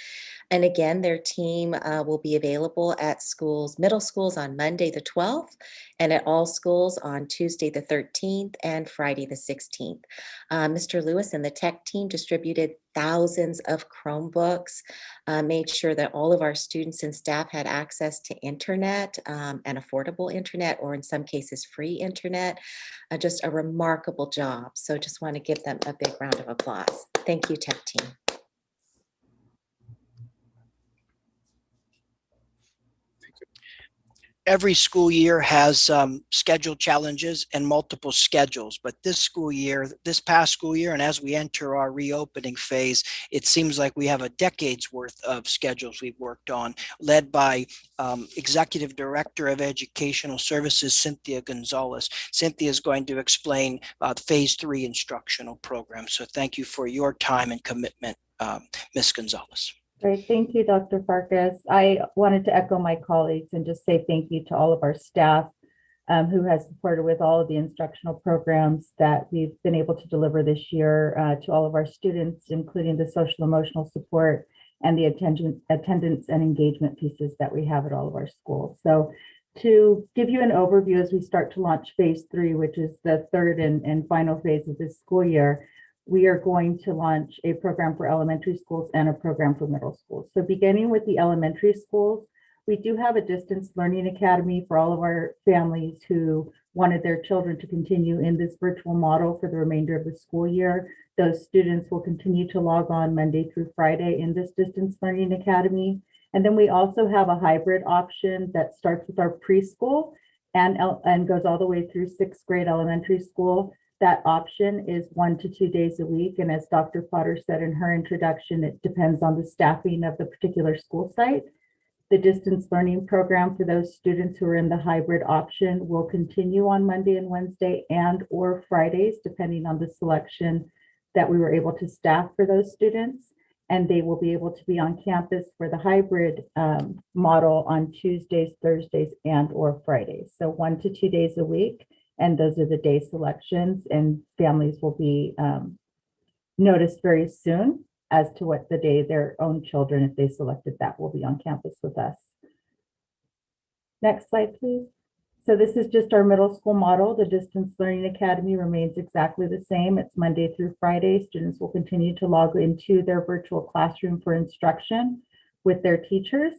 And again, their team will be available at schools, middle schools on Monday the 12th, and at all schools on Tuesday the 13th and Friday the 16th. Mr. Lewis and the tech team distributed thousands of Chromebooks, made sure that all of our students and staff had access to internet and affordable internet, or in some cases free internet. Just a remarkable job. So just want to give them a big round of applause. Thank you, tech team. Every school year has schedule challenges and multiple schedules, but this past school year, and as we enter our reopening phase, it seems like we have a decade's worth of schedules we've worked on, led by Executive Director of Educational Services, Cynthia Gonzalez. Cynthia is going to explain Phase 3 instructional program. So thank you for your time and commitment, Ms. Gonzalez. Great. Thank you, Dr. Farkas. I wanted to echo my colleagues and just say thank you to all of our staff who has supported with all of the instructional programs that we've been able to deliver this year to all of our students, including the social emotional support and the attendance and engagement pieces that we have at all of our schools. So to give you an overview as we start to launch Phase 3, which is the third and final phase of this school year, we are going to launch a program for elementary schools and a program for middle schools. So beginning with the elementary schools, we do have a distance learning academy for all of our families who wanted their children to continue in this virtual model for the remainder of the school year. Those students will continue to log on Monday through Friday in this distance learning academy. And then we also have a hybrid option that starts with our preschool and goes all the way through 6th grade elementary school. That option is 1 to 2 days a week. And as Dr. Potter said in her introduction, it depends on the staffing of the particular school site. The distance learning program for those students who are in the hybrid option will continue on Monday and Wednesday and/or Fridays, depending on the selection that we were able to staff for those students. And they will be able to be on campus for the hybrid model on Tuesdays, Thursdays, and/or Fridays. So 1 to 2 days a week. And those are the day selections, and families will be noticed very soon as to what the day their own children, if they selected that, will be on campus with us. Next slide, please. So this is just our middle school model. The Distance Learning Academy remains exactly the same. It's Monday through Friday. Students will continue to log into their virtual classroom for instruction with their teachers.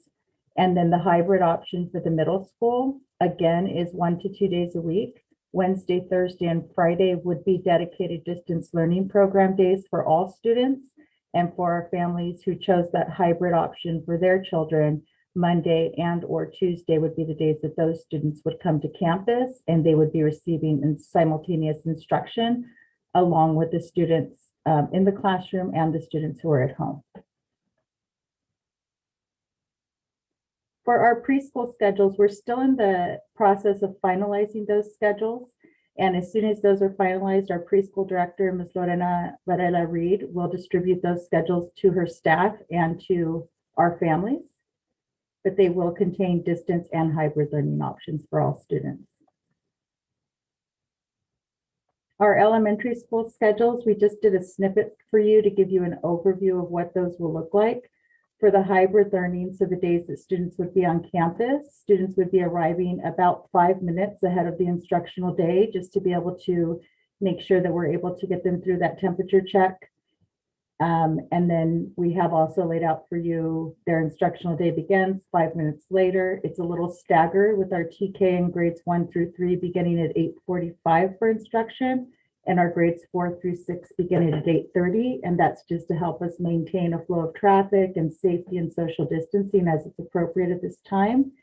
And then the hybrid option for the middle school, again, is 1 to 2 days a week. Wednesday, Thursday, and Friday would be dedicated distance learning program days for all students. And for our families who chose that hybrid option for their children, Monday and/or Tuesday would be the days that those students would come to campus, and they would be receiving simultaneous instruction along with the students in the classroom and the students who are at home. For our preschool schedules, we're still in the process of finalizing those schedules. And as soon as those are finalized, our preschool director, Ms. Lorena Varela Reed, will distribute those schedules to her staff and to our families. But they will contain distance and hybrid learning options for all students. Our elementary school schedules, we just did a snippet for you to give you an overview of what those will look like. For the hybrid learning, so the days that students would be on campus, students would be arriving about 5 minutes ahead of the instructional day, just to be able to make sure that we're able to get them through that temperature check. And then we have also laid out for you, their instructional day begins 5 minutes later. It's a little staggered with our TK in grades 1 through 3 beginning at 8:45 for instruction, and our grades 4 through 6 beginning at 8:30. And that's just to help us maintain a flow of traffic and safety and social distancing as it's appropriate at this time.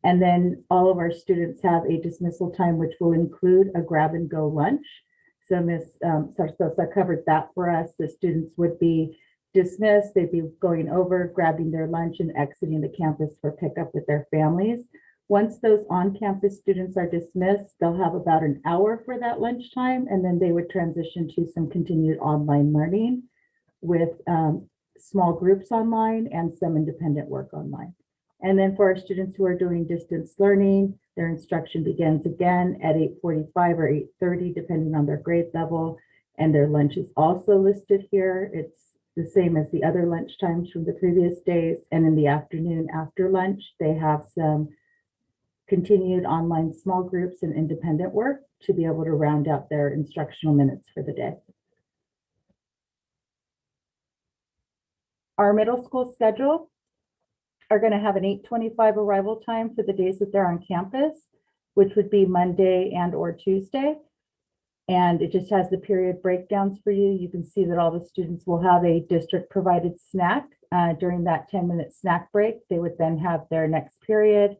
And then all of our students have a dismissal time, which will include a grab and go lunch. So Ms. Sarsosa covered that for us. The students would be dismissed. They'd be going over, grabbing their lunch and exiting the campus for pickup with their families. Once those on-campus students are dismissed, they'll have about an hour for that lunchtime, and then they would transition to some continued online learning with small groups online and some independent work online. And then for our students who are doing distance learning, their instruction begins again at 8:45 or 8:30, depending on their grade level. And their lunch is also listed here. It's the same as the other lunch times from the previous days. And in the afternoon after lunch, they have some continued online small groups and independent work to be able to round out their instructional minutes for the day. Our middle school schedule are going to have an 8:25 arrival time for the days that they're on campus, which would be Monday and or Tuesday. And it just has the period breakdowns for you. You can see that all the students will have a district provided snack during that 10-minute snack break. They would then have their next period,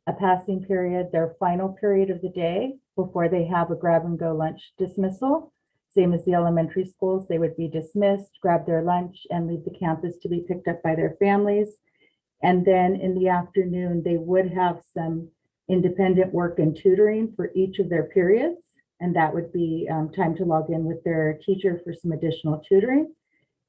a passing period, their final period of the day before they have a grab and go lunch dismissal. Same as the elementary schools, they would be dismissed, grab their lunch and leave the campus to be picked up by their families. And then in the afternoon, they would have some independent work and tutoring for each of their periods. And that would be time to log in with their teacher for some additional tutoring.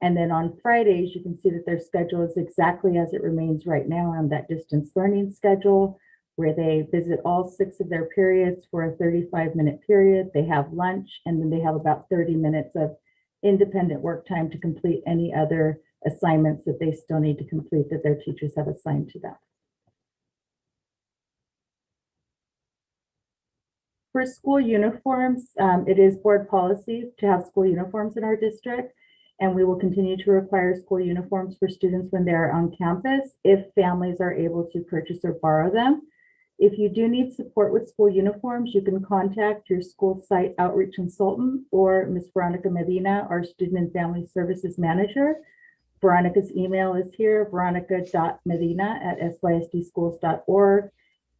And then on Fridays, you can see that their schedule is exactly as it remains right now on that distance learning schedule, where they visit all 6 of their periods for a 35-minute period. They have lunch, and then they have about 30 minutes of independent work time to complete any other assignments that they still need to complete that their teachers have assigned to them. For school uniforms, it is board policy to have school uniforms in our district, and we will continue to require school uniforms for students when they're on campus if families are able to purchase or borrow them. If you do need support with school uniforms, you can contact your school site outreach consultant or Ms. Veronica Medina, our Student and Family Services Manager. Veronica's email is here, veronica.medina@sysdschools.org,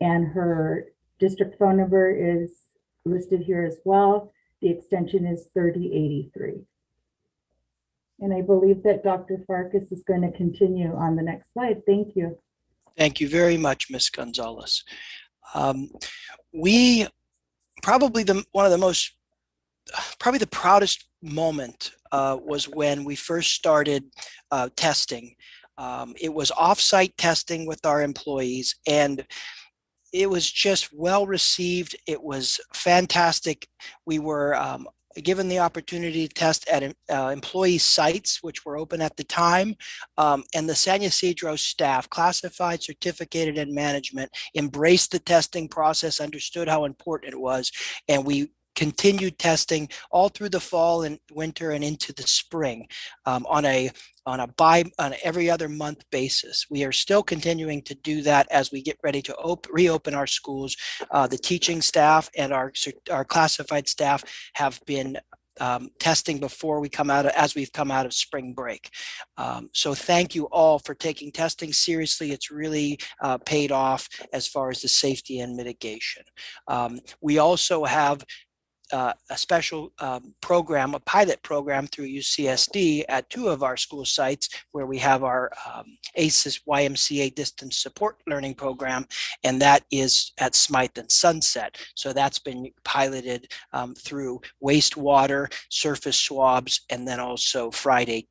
and her district phone number is listed here as well. The extension is 3083. And I believe that Dr. Farkas is going to continue on the next slide. Thank you. Thank you very much, Ms. Gonzalez. We probably probably the proudest moment was when we first started testing. It was off-site testing with our employees, and it was just well received. It was fantastic. We were given the opportunity to test at employee sites, which were open at the time. And the San Ysidro staff, classified, certificated, and management, embraced the testing process, understood how important it was, and we continued testing all through the fall and winter and into the spring on an every other month basis. We are still continuing to do that as we get ready to reopen our schools. The teaching staff and our classified staff have been testing before we come out as we've come out of spring break. So thank you all for taking testing seriously. It's really paid off as far as the safety and mitigation. We also have a special program, a pilot program through UCSD at 2 of our school sites where we have our ACES YMCA distance support learning program, and that is at Smythe and Sunset. So that's been piloted through wastewater, surface swabs, and then also Friday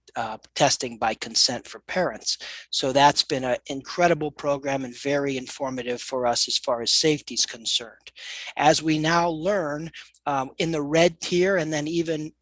testing by consent for parents. So that's been an incredible program and very informative for us as far as safety is concerned. As we now learn in the red tier, and then even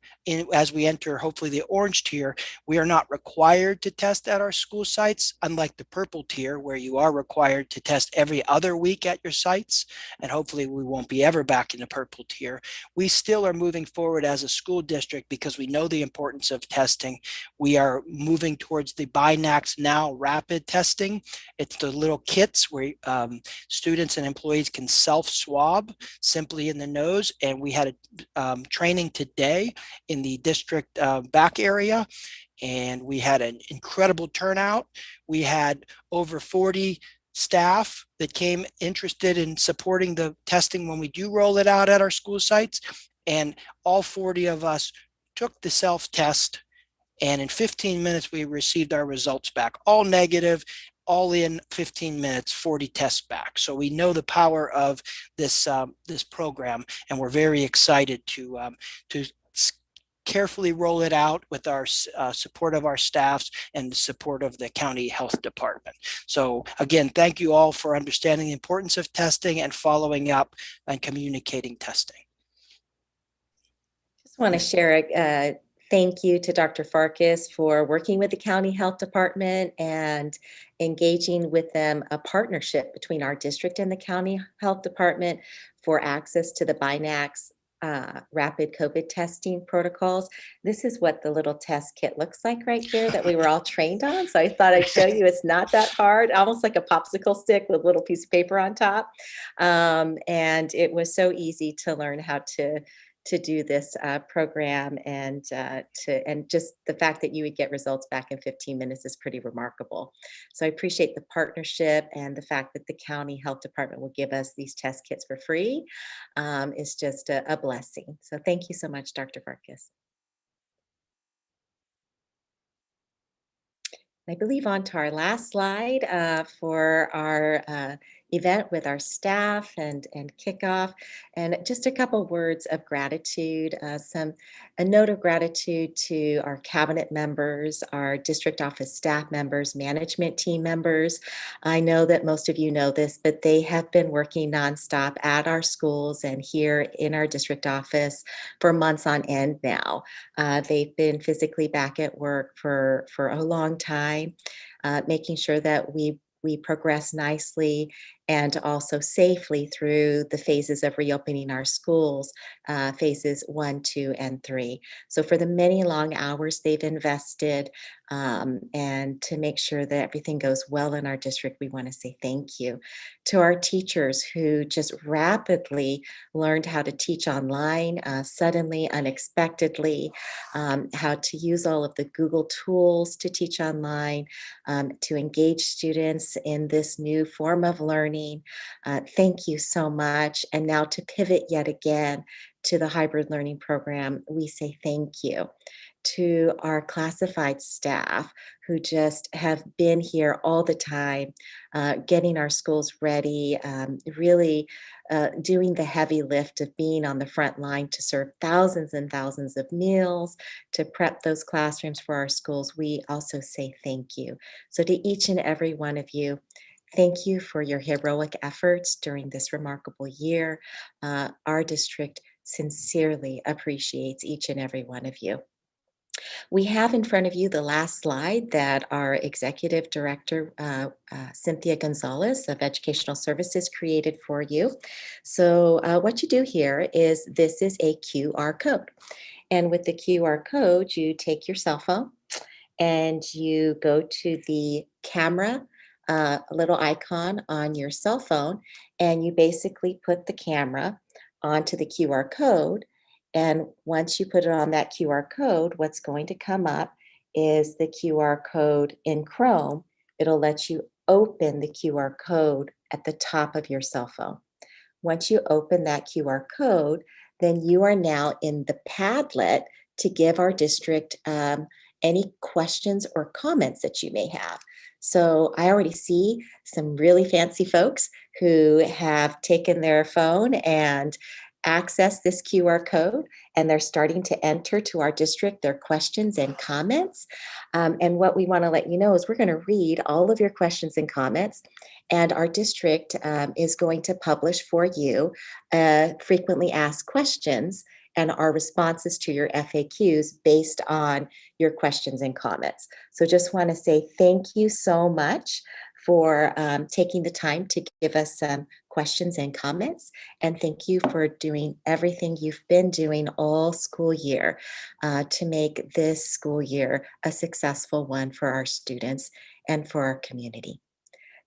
as we enter hopefully the orange tier, we are not required to test at our school sites, unlike the purple tier where you are required to test every other week at your sites, and hopefully we won't be ever back in the purple tier. We still are moving forward as a school district because we know the importance of testing. We are moving towards the BinaxNOW Now rapid testing. It's the little kits where students and employees can self-swab simply in the nose, and we had a training today in the district back area, and we had an incredible turnout. We had over 40 staff that came interested in supporting the testing when we do roll it out at our school sites, and all 40 of us took the self-test, and in 15 minutes we received our results back, all negative, all in 15 minutes, 40 tests back. So we know the power of this this program, and we're very excited to carefully roll it out with our support of our staffs and the support of the county health department. So again, thank you all for understanding the importance of testing and following up and communicating testing. Just want to share a thank you to Dr. Farkas for working with the county health department and engaging with them a partnership between our district and the county health department for access to the BINAC's rapid COVID testing protocols. This is what the little test kit looks like right here that we were all trained on. So I thought I'd show you. It's not that hard, almost like a popsicle stick with a little piece of paper on top. And it was so easy to learn how to do this program, and just the fact that you would get results back in 15 minutes is pretty remarkable. So I appreciate the partnership, and the fact that the county health department will give us these test kits for free is just a blessing. So thank you so much, Dr. Farkas. I believe on to our last slide for our event with our staff and kickoff, and just a couple words of gratitude, a note of gratitude to our cabinet members, our district office staff members, management team members. I know that most of you know this, but they have been working nonstop at our schools and here in our district office for months on end now. They've been physically back at work for a long time, making sure that we progress nicely and also safely through the phases of reopening our schools, phases 1, 2, and 3. So for the many long hours they've invested, and to make sure that everything goes well in our district, we want to say thank you. To our teachers who just rapidly learned how to teach online, suddenly, unexpectedly, how to use all of the Google tools to teach online, to engage students in this new form of learning. Thank you so much. And now to pivot yet again to the hybrid learning program, we say thank you. To our classified staff who just have been here all the time, getting our schools ready, really doing the heavy lift of being on the front line to serve thousands and thousands of meals, to prep those classrooms for our schools, we also say thank you. So to each and every one of you, thank you for your heroic efforts during this remarkable year. Our district sincerely appreciates each and every one of you. We have in front of you the last slide that our Executive Director, Cynthia Gonzalez of Educational Services, created for you. So what you do here is this is a QR code. And with the QR code, you take your cell phone and you go to the camera, little icon on your cell phone, and you basically put the camera onto the QR code. And once you put it on that QR code, what's going to come up is the QR code in Chrome. It'll let you open the QR code at the top of your cell phone. Once you open that QR code, then you are now in the Padlet to give our district any questions or comments that you may have. So I already see some really fancy folks who have taken their phone and access this QR code, and they're starting to enter to our district their questions and comments. And what we want to let you know is we're going to read all of your questions and comments, and our district is going to publish for you frequently asked questions and our responses to your FAQs based on your questions and comments. So just want to say thank you so much for taking the time to give us some questions and comments. And thank you for doing everything you've been doing all school year to make this school year a successful one for our students and for our community.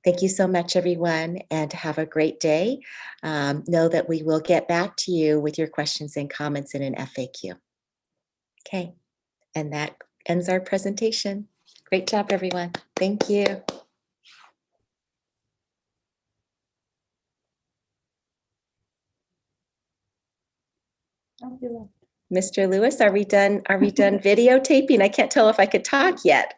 Thank you so much, everyone, and have a great day. Know that we will get back to you with your questions and comments in an FAQ. Okay, and that ends our presentation. Great job, everyone. Thank you. Mr. Lewis, are we done videotaping? I can't tell if I could talk yet.